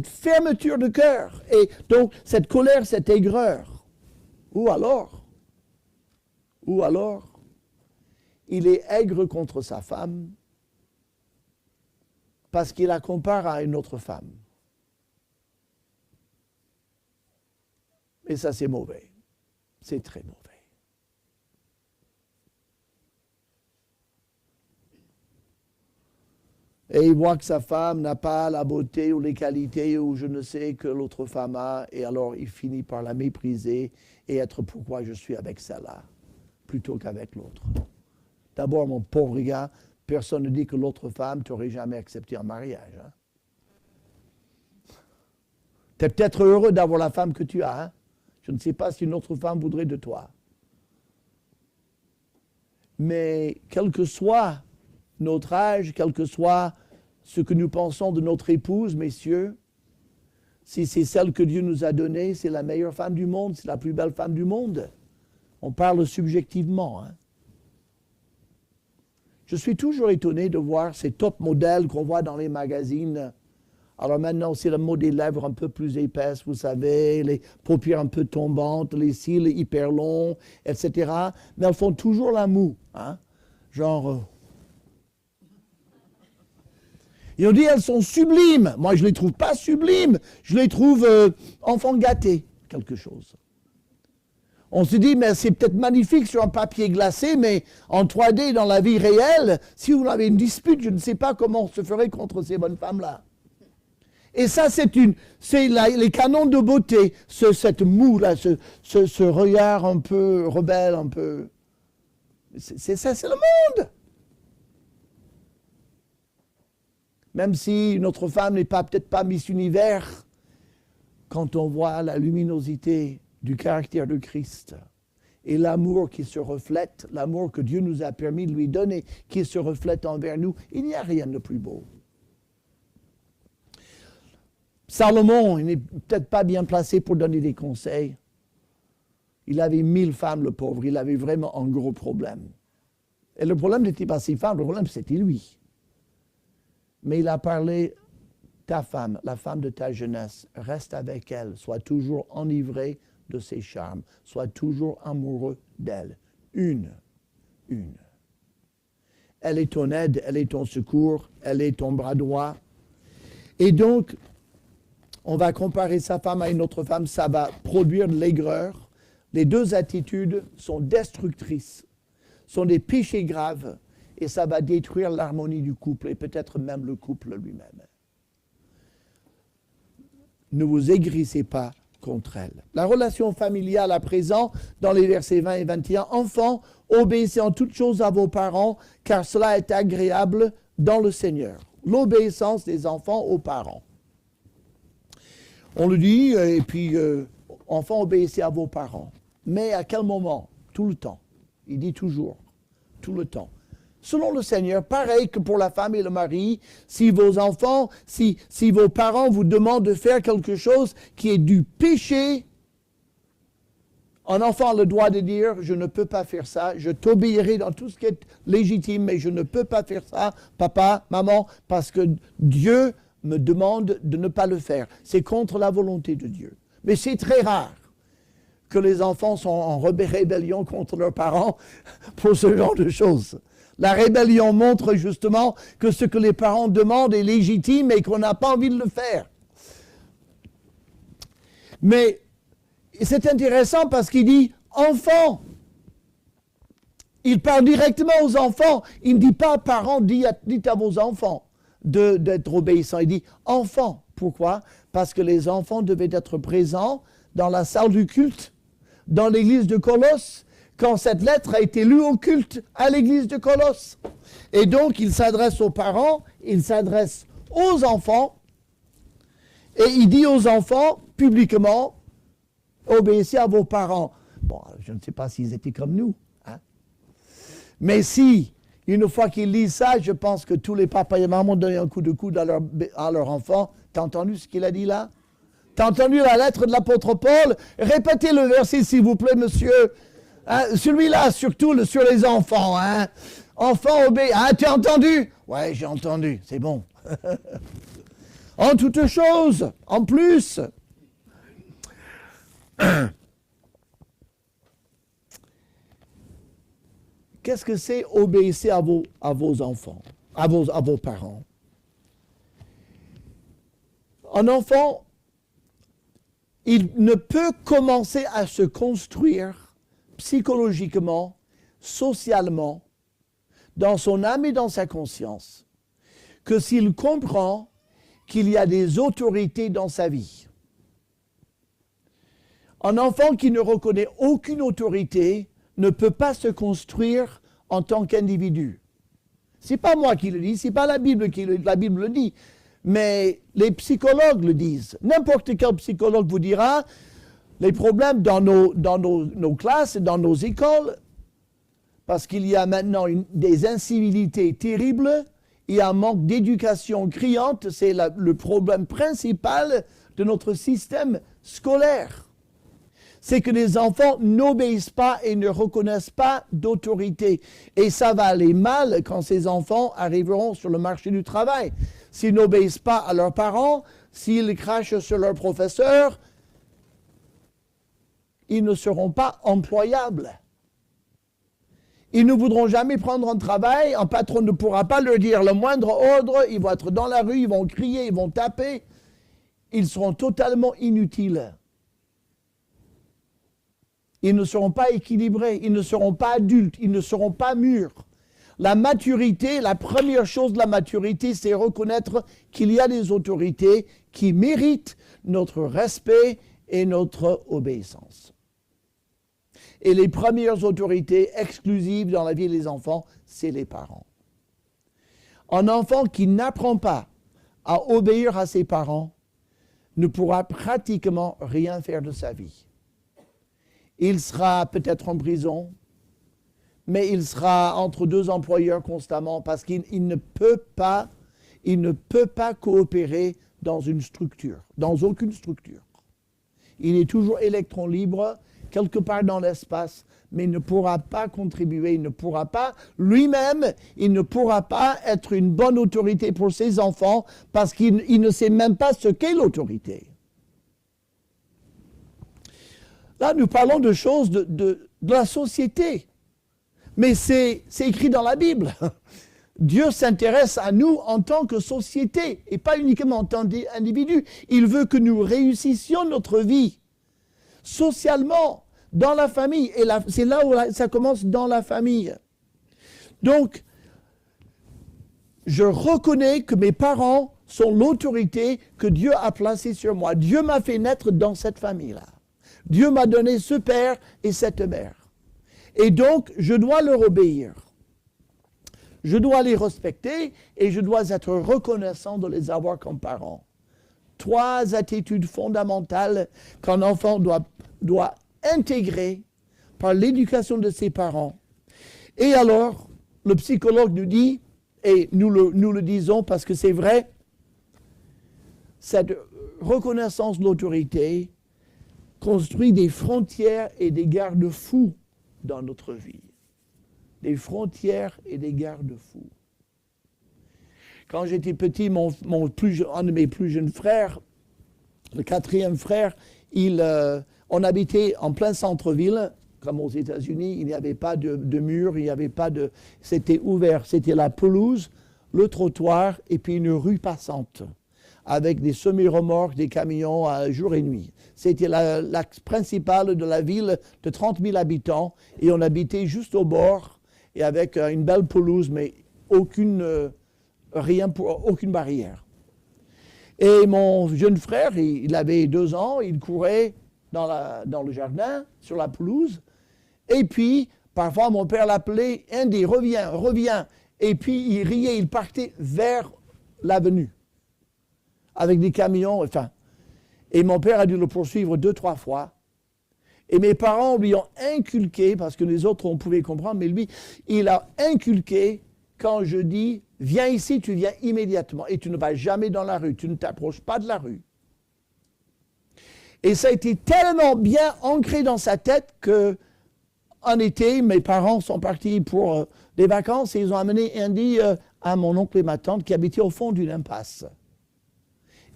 S1: fermeture de cœur. Et donc, cette colère, cette aigreur. Ou alors, il est aigre contre sa femme parce qu'il la compare à une autre femme. Et ça, c'est mauvais. C'est très mauvais. Et il voit que sa femme n'a pas la beauté ou les qualités ou je ne sais que l'autre femme a, et alors il finit par la mépriser et être pourquoi je suis avec celle-là, plutôt qu'avec l'autre. D'abord, mon pauvre gars, personne ne dit que l'autre femme t'aurait jamais accepté en mariage. Hein? Tu es peut-être heureux d'avoir la femme que tu as. Hein? Je ne sais pas si une autre femme voudrait de toi. Mais quel que soit notre âge, quel que soit ce que nous pensons de notre épouse, messieurs, si c'est celle que Dieu nous a donnée, c'est la meilleure femme du monde, c'est la plus belle femme du monde. On parle subjectivement. Hein? Je suis toujours étonné de voir ces top modèles qu'on voit dans les magazines. Alors maintenant, c'est le mot des lèvres un peu plus épaisses, vous savez, les paupières un peu tombantes, les cils hyper longs, etc. Mais elles font toujours la moue. Hein? Genre... Et on dit elles sont sublimes. Moi, je ne les trouve pas sublimes. Je les trouve enfants gâtés, quelque chose. On se dit, mais c'est peut-être magnifique sur un papier glacé, mais en 3D, dans la vie réelle, si vous avez une dispute, je ne sais pas comment on se ferait contre ces bonnes femmes-là. Et ça, c'est les canons de beauté, cette moue-là, ce regard un peu rebelle, un peu... C'est ça, c'est le monde. Même si notre femme n'est peut-être pas Miss Univers, quand on voit la luminosité du caractère de Christ et l'amour qui se reflète, l'amour que Dieu nous a permis de lui donner, qui se reflète envers nous, il n'y a rien de plus beau. Salomon, il n'est peut-être pas bien placé pour donner des conseils. Il avait 1000 femmes, le pauvre. Il avait vraiment un gros problème. Et le problème n'était pas ses femmes, le problème c'était lui. Mais il a parlé, ta femme, la femme de ta jeunesse, reste avec elle, sois toujours enivré de ses charmes, sois toujours amoureux d'elle. Une. Elle est ton aide, elle est ton secours, elle est ton bras droit. Et donc, on va comparer sa femme à une autre femme, ça va produire de l'aigreur. Les deux attitudes sont destructrices, sont des péchés graves. Et ça va détruire l'harmonie du couple et peut-être même le couple lui-même. Ne vous aigrissez pas contre elle. La relation familiale à présent, dans les versets 20 et 21, « Enfants, obéissez en toutes choses à vos parents, car cela est agréable dans le Seigneur. » L'obéissance des enfants aux parents. On le dit, et puis, enfants, obéissez à vos parents. Mais à quel moment? Tout le temps. Il dit toujours, tout le temps. Selon le Seigneur, pareil que pour la femme et le mari, si vos enfants, si vos parents vous demandent de faire quelque chose qui est du péché, un enfant a le droit de dire, je ne peux pas faire ça, je t'obéirai dans tout ce qui est légitime, mais je ne peux pas faire ça, papa, maman, parce que Dieu me demande de ne pas le faire. C'est contre la volonté de Dieu. Mais c'est très rare que les enfants sont en rébellion contre leurs parents pour ce genre de choses. La rébellion montre justement que ce que les parents demandent est légitime et qu'on n'a pas envie de le faire. Mais c'est intéressant parce qu'il dit « enfants ». Il parle directement aux enfants. Il ne dit pas « parents, dites à vos enfants d'être obéissants ». Il dit « enfants ». Pourquoi? Parce que les enfants devaient être présents dans la salle du culte, dans l'église de Colosse, quand cette lettre a été lue au culte à l'église de Colosse. Et donc, il s'adresse aux parents, il s'adresse aux enfants, et il dit aux enfants, publiquement, obéissez à vos parents. Bon, je ne sais pas s'ils étaient comme nous, hein? Mais si, une fois qu'ils lisent ça, je pense que tous les papas et mamans donnent un coup de coude à leur enfant. T'as entendu ce qu'il a dit là? T'as entendu la lettre de l'apôtre Paul? Répétez le verset, s'il vous plaît, monsieur. Hein, celui-là, surtout sur les enfants. Hein. Enfants obéis. Ah, tu as entendu? Ouais, j'ai entendu. C'est bon. En toute chose, en plus. Qu'est-ce que c'est obéissez à vos enfants, à vos parents? Un enfant, il ne peut commencer à se construire psychologiquement, socialement, dans son âme et dans sa conscience, que s'il comprend qu'il y a des autorités dans sa vie. Un enfant qui ne reconnaît aucune autorité ne peut pas se construire en tant qu'individu. C'est pas moi qui le dis, c'est pas la Bible la Bible le dit, mais les psychologues le disent. N'importe quel psychologue vous dira les problèmes dans nos classes et dans nos écoles, parce qu'il y a maintenant des incivilités terribles, il y a un manque d'éducation criante, c'est le problème principal de notre système scolaire. C'est que les enfants n'obéissent pas et ne reconnaissent pas d'autorité. Et ça va aller mal quand ces enfants arriveront sur le marché du travail. S'ils n'obéissent pas à leurs parents, s'ils crachent sur leurs professeurs, ils ne seront pas employables. Ils ne voudront jamais prendre un travail, un patron ne pourra pas leur dire le moindre ordre, ils vont être dans la rue, ils vont crier, ils vont taper. Ils seront totalement inutiles. Ils ne seront pas équilibrés, ils ne seront pas adultes, ils ne seront pas mûrs. La maturité, la première chose de la maturité, c'est reconnaître qu'il y a des autorités qui méritent notre respect et notre obéissance. Et les premières autorités exclusives dans la vie des enfants, c'est les parents. Un enfant qui n'apprend pas à obéir à ses parents ne pourra pratiquement rien faire de sa vie. Il sera peut-être en prison, mais il sera entre deux employeurs constamment parce qu'il ne peut pas coopérer dans une structure, dans aucune structure. Il est toujours électron libre, quelque part dans l'espace, mais il ne pourra pas contribuer, il ne pourra pas, lui-même, il ne pourra pas être une bonne autorité pour ses enfants parce qu'il ne sait même pas ce qu'est l'autorité. Là, nous parlons de choses de la société. Mais c'est écrit dans la Bible. Dieu s'intéresse à nous en tant que société et pas uniquement en tant qu'individu. Il veut que nous réussissions notre vie socialement, dans la famille. Et c'est là où ça commence, dans la famille. Donc, je reconnais que mes parents sont l'autorité que Dieu a placée sur moi. Dieu m'a fait naître dans cette famille-là. Dieu m'a donné ce père et cette mère. Et donc, je dois leur obéir. Je dois les respecter et je dois être reconnaissant de les avoir comme parents. 3 attitudes fondamentales qu'un enfant doit intégrer par l'éducation de ses parents. Et alors, le psychologue nous dit, et nous le disons parce que c'est vrai, cette reconnaissance de l'autorité construit des frontières et des garde-fous dans notre vie. Des frontières et des garde-fous. Quand j'étais petit, un de mes plus jeunes frères, le 4e frère, on habitait en plein centre-ville, comme aux États-Unis, il n'y avait pas de mur, il n'y avait pas de... C'était ouvert, c'était la pelouse, le trottoir et puis une rue passante, avec des semi-remorques, des camions jour et nuit. C'était l'axe principal de la ville de 30 000 habitants et on habitait juste au bord et avec une belle pelouse, mais aucune barrière. Et mon jeune frère, il avait 2 ans, il courait dans le jardin, sur la pelouse, et puis parfois mon père l'appelait, Andy, reviens, et puis il riait, il partait vers l'avenue, avec des camions, enfin. Et mon père a dû le poursuivre 2-3 fois. Et mes parents lui ont inculqué, parce que les autres on pouvait comprendre, mais lui, il a inculqué, quand je dis, viens ici, tu viens immédiatement, et tu ne vas jamais dans la rue, tu ne t'approches pas de la rue. Et ça a été tellement bien ancré dans sa tête que en été, mes parents sont partis pour des vacances et ils ont amené Andy à mon oncle et ma tante qui habitaient au fond d'une impasse.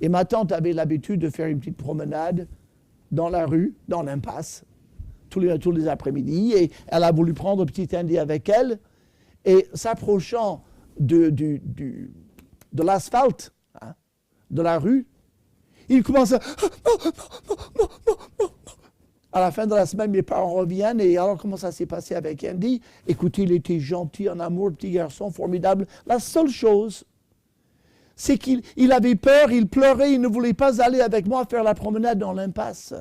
S1: Et ma tante avait l'habitude de faire une petite promenade dans la rue, dans l'impasse, tous les après-midi. Et elle a voulu prendre petit Andy avec elle. Et s'approchant de l'asphalte, hein, de la rue, il commence à... À la fin de la semaine, mes parents reviennent et alors comment ça s'est passé avec Andy? Écoutez, il était gentil, en amour, petit garçon, formidable. La seule chose, c'est qu'il avait peur, il pleurait, il ne voulait pas aller avec moi faire la promenade dans l'impasse.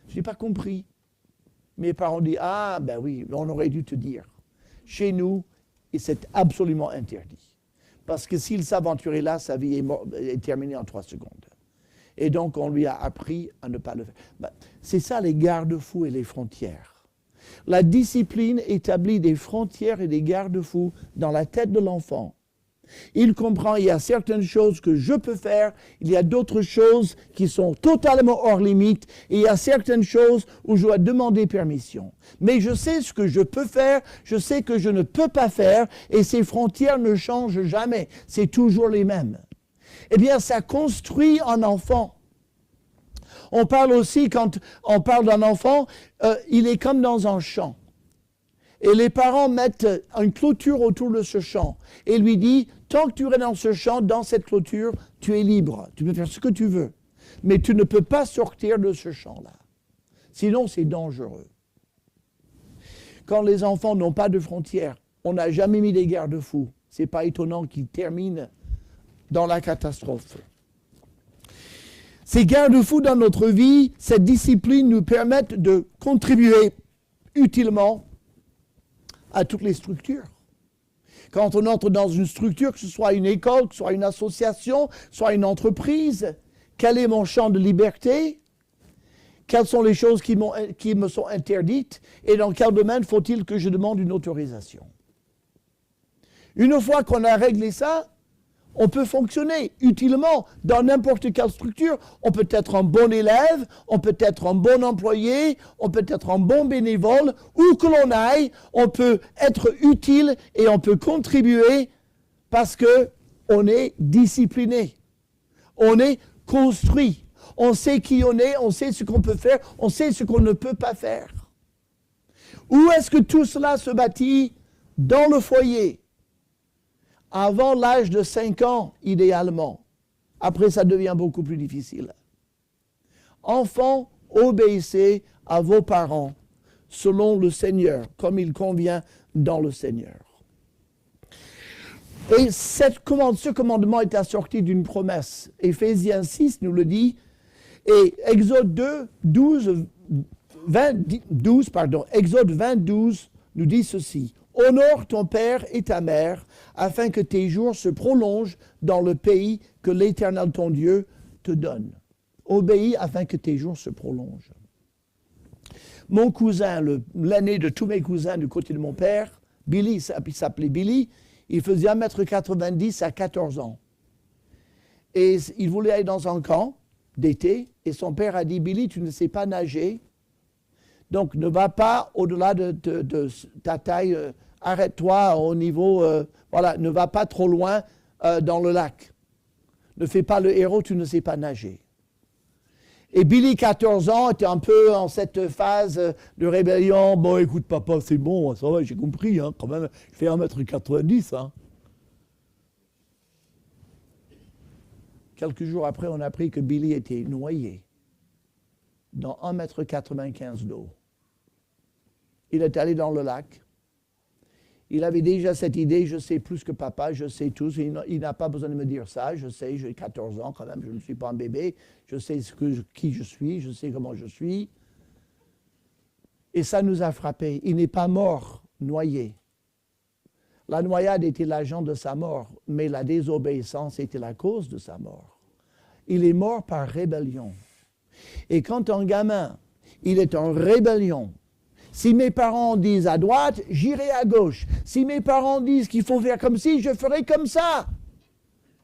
S1: Je n'ai pas compris. Mes parents disent, ah ben oui, on aurait dû te dire. Chez nous, c'est absolument interdit. Parce que s'il s'aventurait là, sa vie est terminée en 3 secondes. Et donc, on lui a appris à ne pas le faire. Ben, c'est ça les garde-fous et les frontières. La discipline établit des frontières et des garde-fous dans la tête de l'enfant. Il comprend, il y a certaines choses que je peux faire, il y a d'autres choses qui sont totalement hors limite, et il y a certaines choses où je dois demander permission. Mais je sais ce que je peux faire, je sais que je ne peux pas faire, et ces frontières ne changent jamais. C'est toujours les mêmes. Eh bien, ça construit un enfant. On parle aussi, quand on parle d'un enfant, il est comme dans un champ. Et les parents mettent une clôture autour de ce champ. Et lui dit, tant que tu es dans ce champ, dans cette clôture, tu es libre. Tu peux faire ce que tu veux. Mais tu ne peux pas sortir de ce champ-là. Sinon, c'est dangereux. Quand les enfants n'ont pas de frontières, on n'a jamais mis des garde-fous. Ce n'est pas étonnant qu'ils terminent dans la catastrophe. Ces garde-fous dans notre vie, cette discipline nous permettent de contribuer utilement à toutes les structures. Quand on entre dans une structure, que ce soit une école, que ce soit une association, soit une entreprise, quel est mon champ de liberté? Quelles sont les choses qui me sont interdites? Et dans quel domaine faut-il que je demande une autorisation? Une fois qu'on a réglé ça, on peut fonctionner utilement dans n'importe quelle structure. On peut être un bon élève, on peut être un bon employé, on peut être un bon bénévole. Où que l'on aille, on peut être utile et on peut contribuer parce qu'on est discipliné. On est construit. On sait qui on est, on sait ce qu'on peut faire, on sait ce qu'on ne peut pas faire. Où est-ce que tout cela se bâtit? Dans le foyer. Avant l'âge de 5 ans, idéalement. Après, ça devient beaucoup plus difficile. Enfants, obéissez à vos parents, selon le Seigneur, comme il convient dans le Seigneur. Et ce commandement est assorti d'une promesse. Éphésiens 6 nous le dit, et Exode 20, 12 nous dit ceci. Honore ton père et ta mère, afin que tes jours se prolongent dans le pays que l'Éternel ton Dieu te donne. Obéis afin que tes jours se prolongent. Mon cousin, l'aîné de tous mes cousins du côté de mon père, Billy, il s'appelait Billy, il faisait 1m90 à 14 ans. Et il voulait aller dans un camp d'été, et son père a dit, Billy, tu ne sais pas nager, donc ne va pas au-delà de ta taille, arrête-toi au niveau, ne va pas trop loin dans le lac. Ne fais pas le héros, tu ne sais pas nager. Et Billy, 14 ans, était un peu en cette phase de rébellion. Bon, écoute, papa, c'est bon, ça va, j'ai compris, hein, quand même, je fais 1m90. Hein. Quelques jours après, on a appris que Billy était noyé dans 1m95 d'eau. Il est allé dans le lac. Il avait déjà cette idée, je sais plus que papa, je sais tout. Il n'a pas besoin de me dire ça. Je sais, j'ai 14 ans quand même, je ne suis pas un bébé. Je sais qui je suis, je sais comment je suis. Et ça nous a frappés. Il n'est pas mort noyé. La noyade était l'agent de sa mort, mais la désobéissance était la cause de sa mort. Il est mort par rébellion. Et quand un gamin, il est en rébellion, si mes parents disent à droite, j'irai à gauche. Si mes parents disent qu'il faut faire comme ci, je ferai comme ça.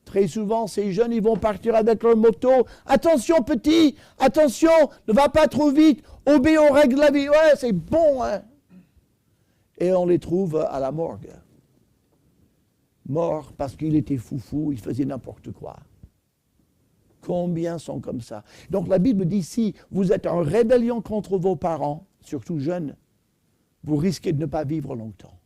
S1: Très souvent, ces jeunes, ils vont partir avec leur moto. Attention petit, attention, ne va pas trop vite, obéis aux règles de la vie. Ouais, c'est bon, hein. et on les trouve à la morgue. Morts parce qu'il était foufou, il faisait n'importe quoi. Combien sont comme ça? Donc la Bible dit, si vous êtes en rébellion contre vos parents, surtout jeunes, vous risquez de ne pas vivre longtemps.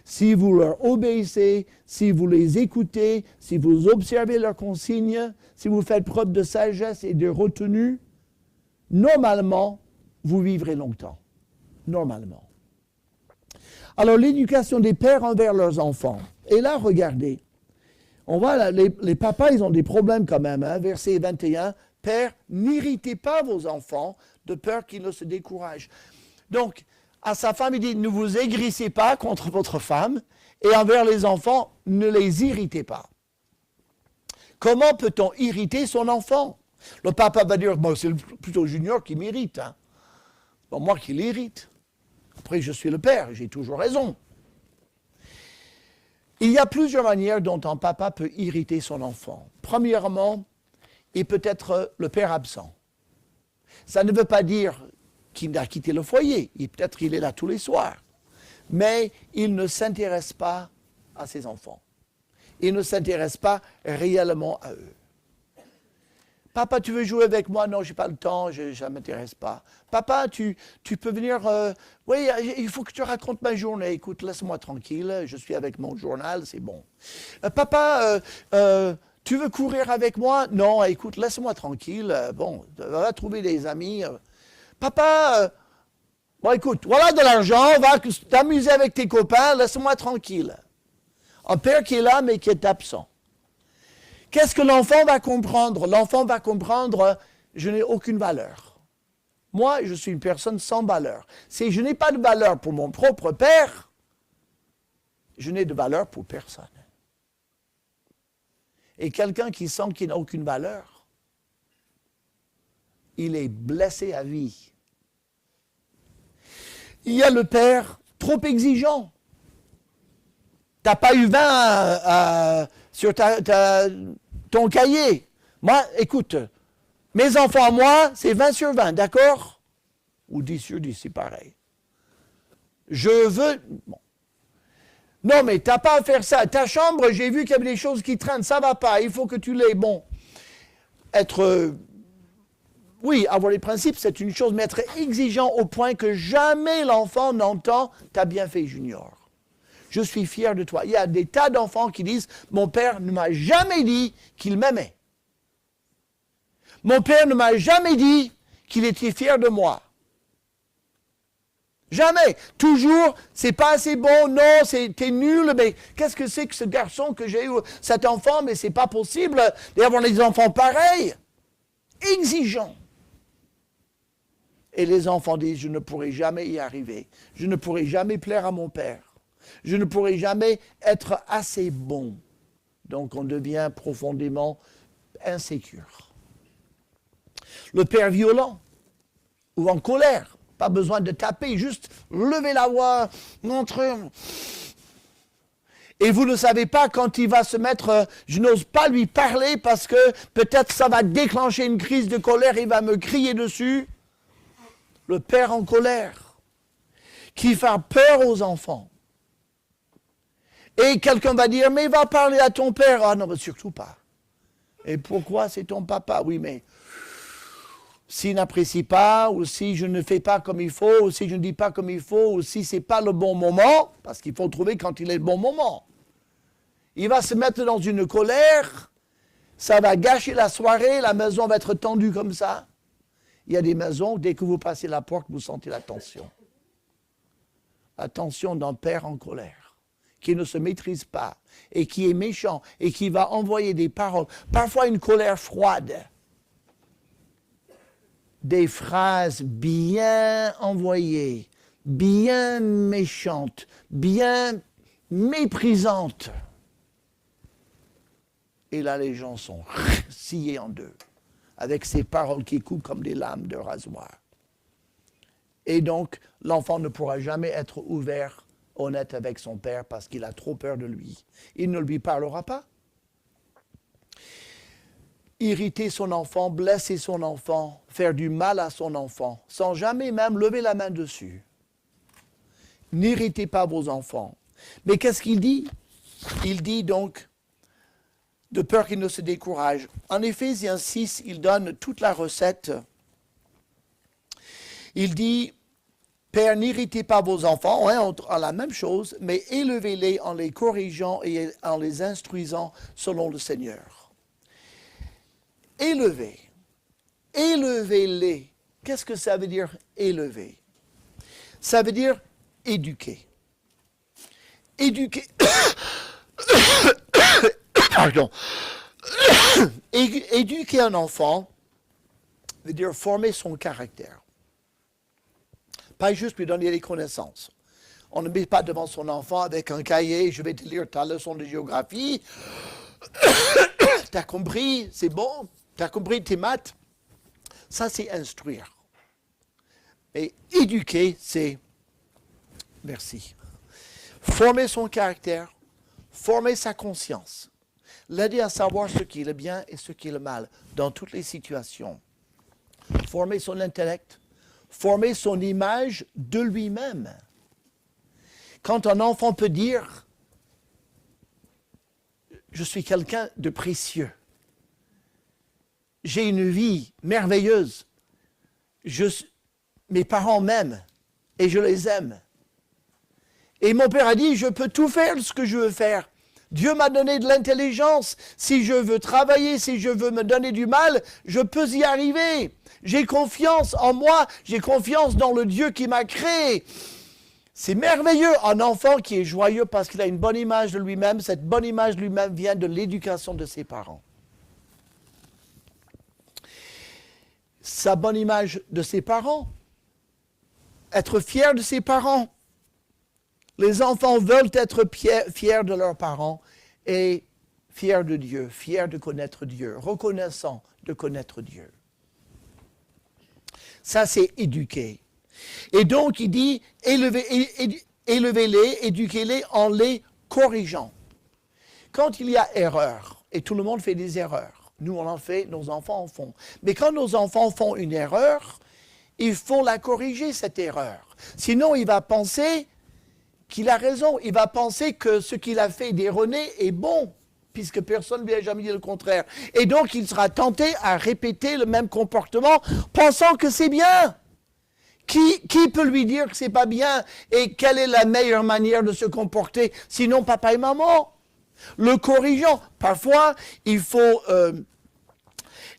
S1: Si vous leur obéissez, si vous les écoutez, si vous observez leurs consignes, si vous faites preuve de sagesse et de retenue, normalement, vous vivrez longtemps. Normalement. Alors, l'éducation des pères envers leurs enfants. Et là, regardez, on voit, les papas, ils ont des problèmes quand même. Hein? Verset 21, « Père, n'irritez pas vos enfants, de peur qu'ils ne se découragent. » Donc, à sa femme, il dit, ne vous aigrissez pas contre votre femme, et envers les enfants, ne les irritez pas. Comment peut-on irriter son enfant? Le papa va dire, bon, c'est plutôt Junior qui m'irrite. Hein. Bon, moi qui l'irrite. Après, je suis le père, j'ai toujours raison. Il y a plusieurs manières dont un papa peut irriter son enfant. Premièrement, il peut être le père absent. Ça ne veut pas dire qu'il a quitté le foyer. Peut-être qu'il est là tous les soirs. Mais il ne s'intéresse pas à ses enfants. Il ne s'intéresse pas réellement à eux. Papa, tu veux jouer avec moi? Non, je n'ai pas le temps, ça ne m'intéresse pas. Papa, tu peux venir... oui, il faut que tu racontes ma journée. Écoute, laisse-moi tranquille, je suis avec mon journal, c'est bon. Papa, tu veux courir avec moi? Non, écoute, laisse-moi tranquille. Bon, va trouver des amis. Papa, bon, écoute, voilà de l'argent, va t'amuser avec tes copains, laisse-moi tranquille. Un père qui est là, mais qui est absent. Qu'est-ce que l'enfant va comprendre? L'enfant va comprendre, je n'ai aucune valeur. Moi, je suis une personne sans valeur. Si je n'ai pas de valeur pour mon propre père, je n'ai de valeur pour personne. Et quelqu'un qui sent qu'il n'a aucune valeur, il est blessé à vie. Il y a le père trop exigeant. Tu n'as pas eu 20 sur ton cahier. Moi, écoute, mes enfants, moi, c'est 20 sur 20, d'accord? Ou 10 sur 10, c'est pareil. Je veux... Bon. Non, mais tu n'as pas à faire ça. Ta chambre, j'ai vu qu'il y avait des choses qui traînent, ça ne va pas, il faut que tu l'aies. Bon, être... oui, avoir les principes, c'est une chose, mais être exigeant au point que jamais l'enfant n'entend « t'as bien fait, Junior ». Je suis fier de toi. Il y a des tas d'enfants qui disent « Mon père ne m'a jamais dit qu'il m'aimait. Mon père ne m'a jamais dit qu'il était fier de moi. » Jamais. Toujours, c'est pas assez bon, non, t'es nul, mais qu'est-ce que c'est que ce garçon que j'ai eu, cet enfant, mais c'est pas possible d'avoir des enfants pareils. Exigeants. Et les enfants disent « Je ne pourrai jamais y arriver. Je ne pourrai jamais plaire à mon père. Je ne pourrai jamais être assez bon. » Donc on devient profondément insécure. Le père violent ou en colère, pas besoin de taper, juste lever la voix, montrer. Et vous ne savez pas quand il va se mettre, je n'ose pas lui parler parce que peut-être ça va déclencher une crise de colère, il va me crier dessus. Le père en colère, qui fait peur aux enfants. Et quelqu'un va dire, mais va parler à ton père. Ah non, mais surtout pas. Et pourquoi c'est ton papa? Oui, mais s'il n'apprécie pas, ou si je ne fais pas comme il faut, ou si je ne dis pas comme il faut, ou si ce n'est pas le bon moment, parce qu'il faut trouver quand il est le bon moment. Il va se mettre dans une colère, ça va gâcher la soirée, la maison va être tendue comme ça. Il y a des maisons, dès que vous passez la porte, vous sentez la tension. La tension d'un père en colère, qui ne se maîtrise pas, et qui est méchant, et qui va envoyer des paroles, parfois une colère froide. Des phrases bien envoyées, bien méchantes, bien méprisantes. Et là, les gens sont sciés en deux, avec ces paroles qui coupent comme des lames de rasoir. Et donc, l'enfant ne pourra jamais être ouvert, honnête avec son père, parce qu'il a trop peur de lui. Il ne lui parlera pas. Irriter son enfant, blesser son enfant, faire du mal à son enfant, sans jamais même lever la main dessus. n'irritez pas vos enfants. Mais qu'est-ce qu'il dit? Il dit donc, de peur qu'ils ne se découragent. En Éphésiens 6, il donne toute la recette. Il dit, Père, n'irritez pas vos enfants, on a la même chose, mais élevez-les en les corrigeant et en les instruisant selon le Seigneur. Élevez-les. Qu'est-ce que ça veut dire élever? Ça veut dire éduquer. Pardon. Éduquer un enfant veut dire former son caractère. Pas juste lui donner des connaissances. On ne met pas devant son enfant avec un cahier, je vais te lire ta leçon de géographie. T'as compris, c'est bon. T'as compris tes maths. Ça, c'est instruire. Et éduquer, c'est, merci, former son caractère, former sa conscience, l'aider à savoir ce qui est le bien et ce qui est le mal dans toutes les situations, former son intellect, former son image de lui-même. Quand un enfant peut dire « Je suis quelqu'un de précieux, j'ai une vie merveilleuse, mes parents m'aiment et je les aime. Et mon père a dit, je peux tout faire ce que je veux faire. Dieu m'a donné de l'intelligence. Si je veux travailler, si je veux me donner du mal, je peux y arriver. J'ai confiance en moi, j'ai confiance dans le Dieu qui m'a créé. » C'est merveilleux, un enfant qui est joyeux parce qu'il a une bonne image de lui-même. Cette bonne image de lui-même vient de l'éducation de ses parents. Sa bonne image de ses parents, être fier de ses parents. Les enfants veulent être fiers de leurs parents et fiers de Dieu, fiers de connaître Dieu, reconnaissants de connaître Dieu. Ça, c'est éduquer. Et donc, il dit, élevez-les, éduquez-les en les corrigeant. Quand il y a erreur, et tout le monde fait des erreurs, nous on en fait, nos enfants en font. Mais quand nos enfants font une erreur, il faut la corriger, cette erreur. Sinon, il va penser qu'il a raison. Il va penser que ce qu'il a fait d'erroné est bon, puisque personne ne lui a jamais dit le contraire. Et donc, il sera tenté à répéter le même comportement, pensant que c'est bien. Qui peut lui dire que c'est pas bien? Et quelle est la meilleure manière de se comporter, sinon papa et maman? Le corrigeant. Parfois, il faut...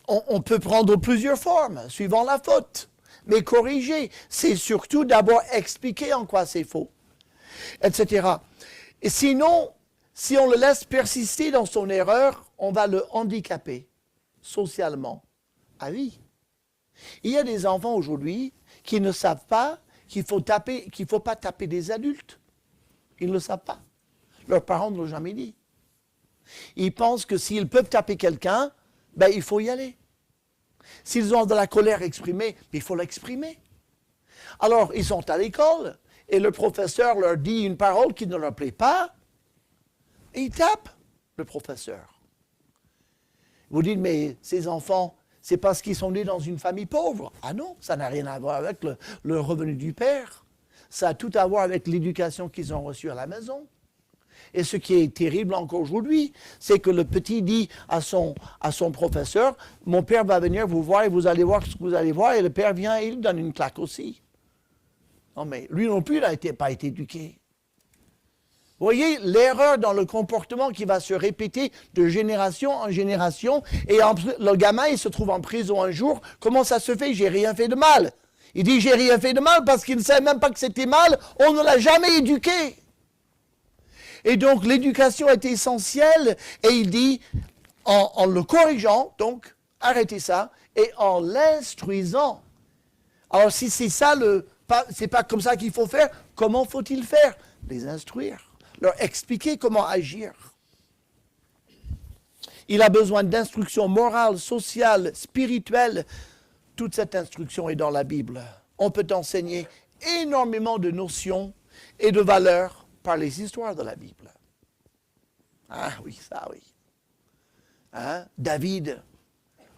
S1: on peut prendre plusieurs formes, suivant la faute. Mais corriger, c'est surtout d'abord expliquer en quoi c'est faux, etc. Et sinon, si on le laisse persister dans son erreur, on va le handicaper socialement à vie. Il y a des enfants aujourd'hui qui ne savent pas qu'il faut pas taper des adultes. Ils ne le savent pas. Leurs parents ne l'ont jamais dit. Ils pensent que s'ils peuvent taper quelqu'un, ben il faut y aller. S'ils ont de la colère exprimée, il faut l'exprimer. Alors, ils sont à l'école, et le professeur leur dit une parole qui ne leur plaît pas, et ils tapent le professeur. Vous dites, mais ces enfants, c'est parce qu'ils sont nés dans une famille pauvre. Ah non, ça n'a rien à voir avec le revenu du père. Ça a tout à voir avec l'éducation qu'ils ont reçue à la maison. Et ce qui est terrible encore aujourd'hui, c'est que le petit dit à son professeur, « Mon père va venir vous voir et vous allez voir ce que vous allez voir. » Et le père vient et il donne une claque aussi. Non mais lui non plus, il n'a pas été éduqué. Vous voyez l'erreur dans le comportement qui va se répéter de génération en génération. Et le gamin, il se trouve en prison un jour. Comment ça se fait? J'ai rien fait de mal. Il dit, j'ai rien fait de mal parce qu'il ne savait même pas que c'était mal. On ne l'a jamais éduqué. Et donc, l'éducation est essentielle, et il dit, en le corrigeant, donc, arrêtez ça, et en l'instruisant. Alors, si c'est ça, c'est pas comme ça qu'il faut faire, comment faut-il faire? Les instruire, leur expliquer comment agir. Il a besoin d'instruction morale, sociale, spirituelle. Toute cette instruction est dans la Bible. On peut enseigner énormément de notions et de valeurs par les histoires de la Bible. Ah oui, ça oui. Hein? David,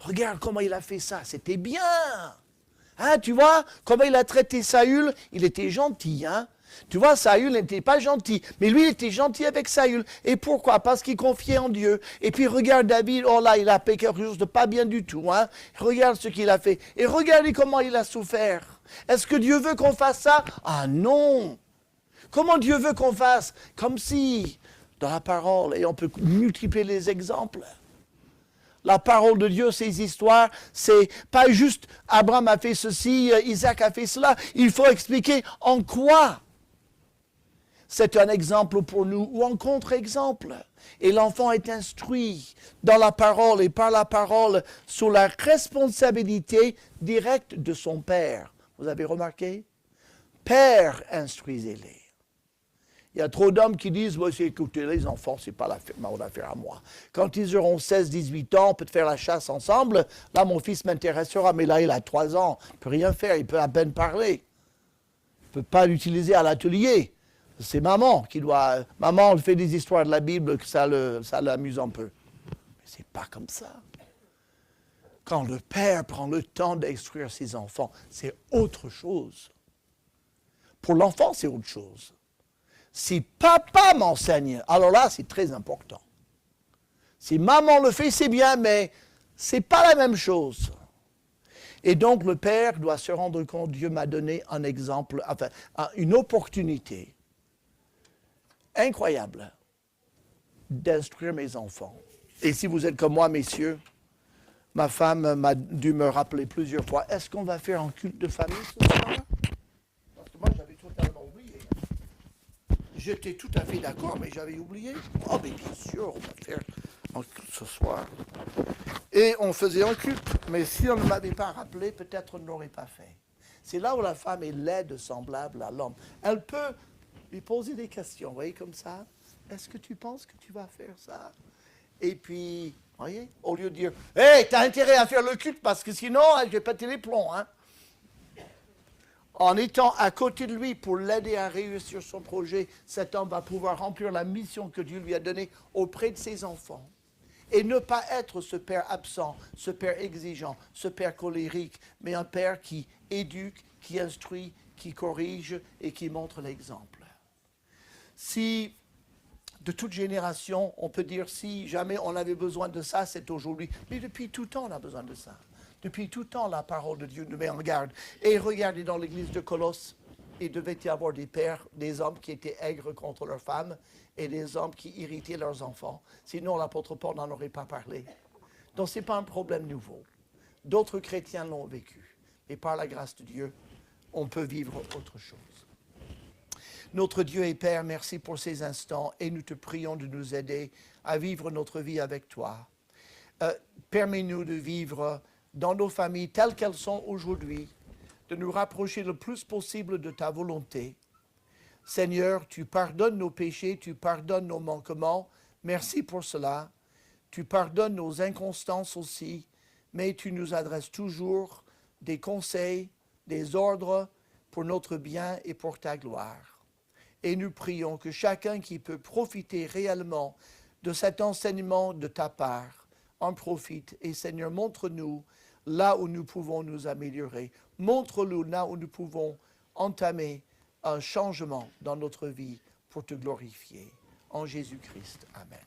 S1: regarde comment il a fait ça, c'était bien. Hein, tu vois, comment il a traité Saül, il était gentil. Hein? Tu vois, Saül n'était pas gentil, mais lui, il était gentil avec Saül. Et pourquoi? Parce qu'il confiait en Dieu. Et puis regarde David, oh là, il a fait quelque chose de pas bien du tout. Hein? Regarde ce qu'il a fait. Et regardez comment il a souffert. Est-ce que Dieu veut qu'on fasse ça? Ah non! Comment Dieu veut qu'on fasse? Comme si, dans la parole, et on peut multiplier les exemples. La parole de Dieu, ces histoires, c'est pas juste Abraham a fait ceci, Isaac a fait cela. Il faut expliquer en quoi c'est un exemple pour nous ou un contre-exemple. Et l'enfant est instruit dans la parole et par la parole sous la responsabilité directe de son père. Vous avez remarqué? Père, instruisez-les. Il y a trop d'hommes qui disent, écoutez, les enfants, c'est pas mon affaire à moi. Quand ils auront 16, 18 ans, on peut faire la chasse ensemble. Là, mon fils m'intéressera, mais là, il a 3 ans. Il ne peut rien faire, il peut à peine parler. Il ne peut pas l'utiliser à l'atelier. C'est maman qui doit... Maman, elle fait des histoires de la Bible, que ça l'amuse un peu. Mais c'est pas comme ça. Quand le père prend le temps d'instruire ses enfants, c'est autre chose. Pour l'enfant, c'est autre chose. Si papa m'enseigne, alors là, c'est très important. Si maman le fait, c'est bien, mais c'est pas la même chose. Et donc, le père doit se rendre compte, Dieu m'a donné un exemple, enfin, une opportunité incroyable d'instruire mes enfants. Et si vous êtes comme moi, messieurs, ma femme m'a dû me rappeler plusieurs fois, est-ce qu'on va faire un culte de famille ce soir? Parce que moi, j'avais totalement oublié. J'étais tout à fait d'accord, mais j'avais oublié. Oh, mais bien sûr, on va faire un culte ce soir. Et on faisait un culte. Mais si on ne m'avait pas rappelé, peut-être on ne l'aurait pas fait. C'est là où la femme est laide, semblable à l'homme. Elle peut lui poser des questions, vous voyez, comme ça. Est-ce que tu penses que tu vas faire ça? Et puis, vous voyez, au lieu de dire, « Hé, t'as intérêt à faire le culte parce que sinon, je vais péter les plombs, hein. » En étant à côté de lui pour l'aider à réussir son projet, cet homme va pouvoir remplir la mission que Dieu lui a donnée auprès de ses enfants. Et ne pas être ce père absent, ce père exigeant, ce père colérique, mais un père qui éduque, qui instruit, qui corrige et qui montre l'exemple. Si, de toute génération, on peut dire si jamais on avait besoin de ça, c'est aujourd'hui. Mais depuis tout temps, on a besoin de ça. Depuis tout temps, la parole de Dieu nous met en garde. Et regardez dans l'église de Colosse, il devait y avoir des pères, des hommes qui étaient aigres contre leurs femmes et des hommes qui irritaient leurs enfants. Sinon, l'apôtre Paul n'en aurait pas parlé. Donc, ce n'est pas un problème nouveau. D'autres chrétiens l'ont vécu. Et par la grâce de Dieu, on peut vivre autre chose. Notre Dieu et Père, merci pour ces instants et nous te prions de nous aider à vivre notre vie avec toi. Permets-nous de vivre dans nos familles telles qu'elles sont aujourd'hui, de nous rapprocher le plus possible de ta volonté. Seigneur, tu pardonnes nos péchés, tu pardonnes nos manquements. Merci pour cela. Tu pardonnes nos inconstances aussi, mais tu nous adresses toujours des conseils, des ordres pour notre bien et pour ta gloire. Et nous prions que chacun qui peut profiter réellement de cet enseignement de ta part en profite. Et Seigneur, montre-nous là où nous pouvons nous améliorer. Montre-nous là où nous pouvons entamer un changement dans notre vie pour te glorifier. En Jésus-Christ. Amen.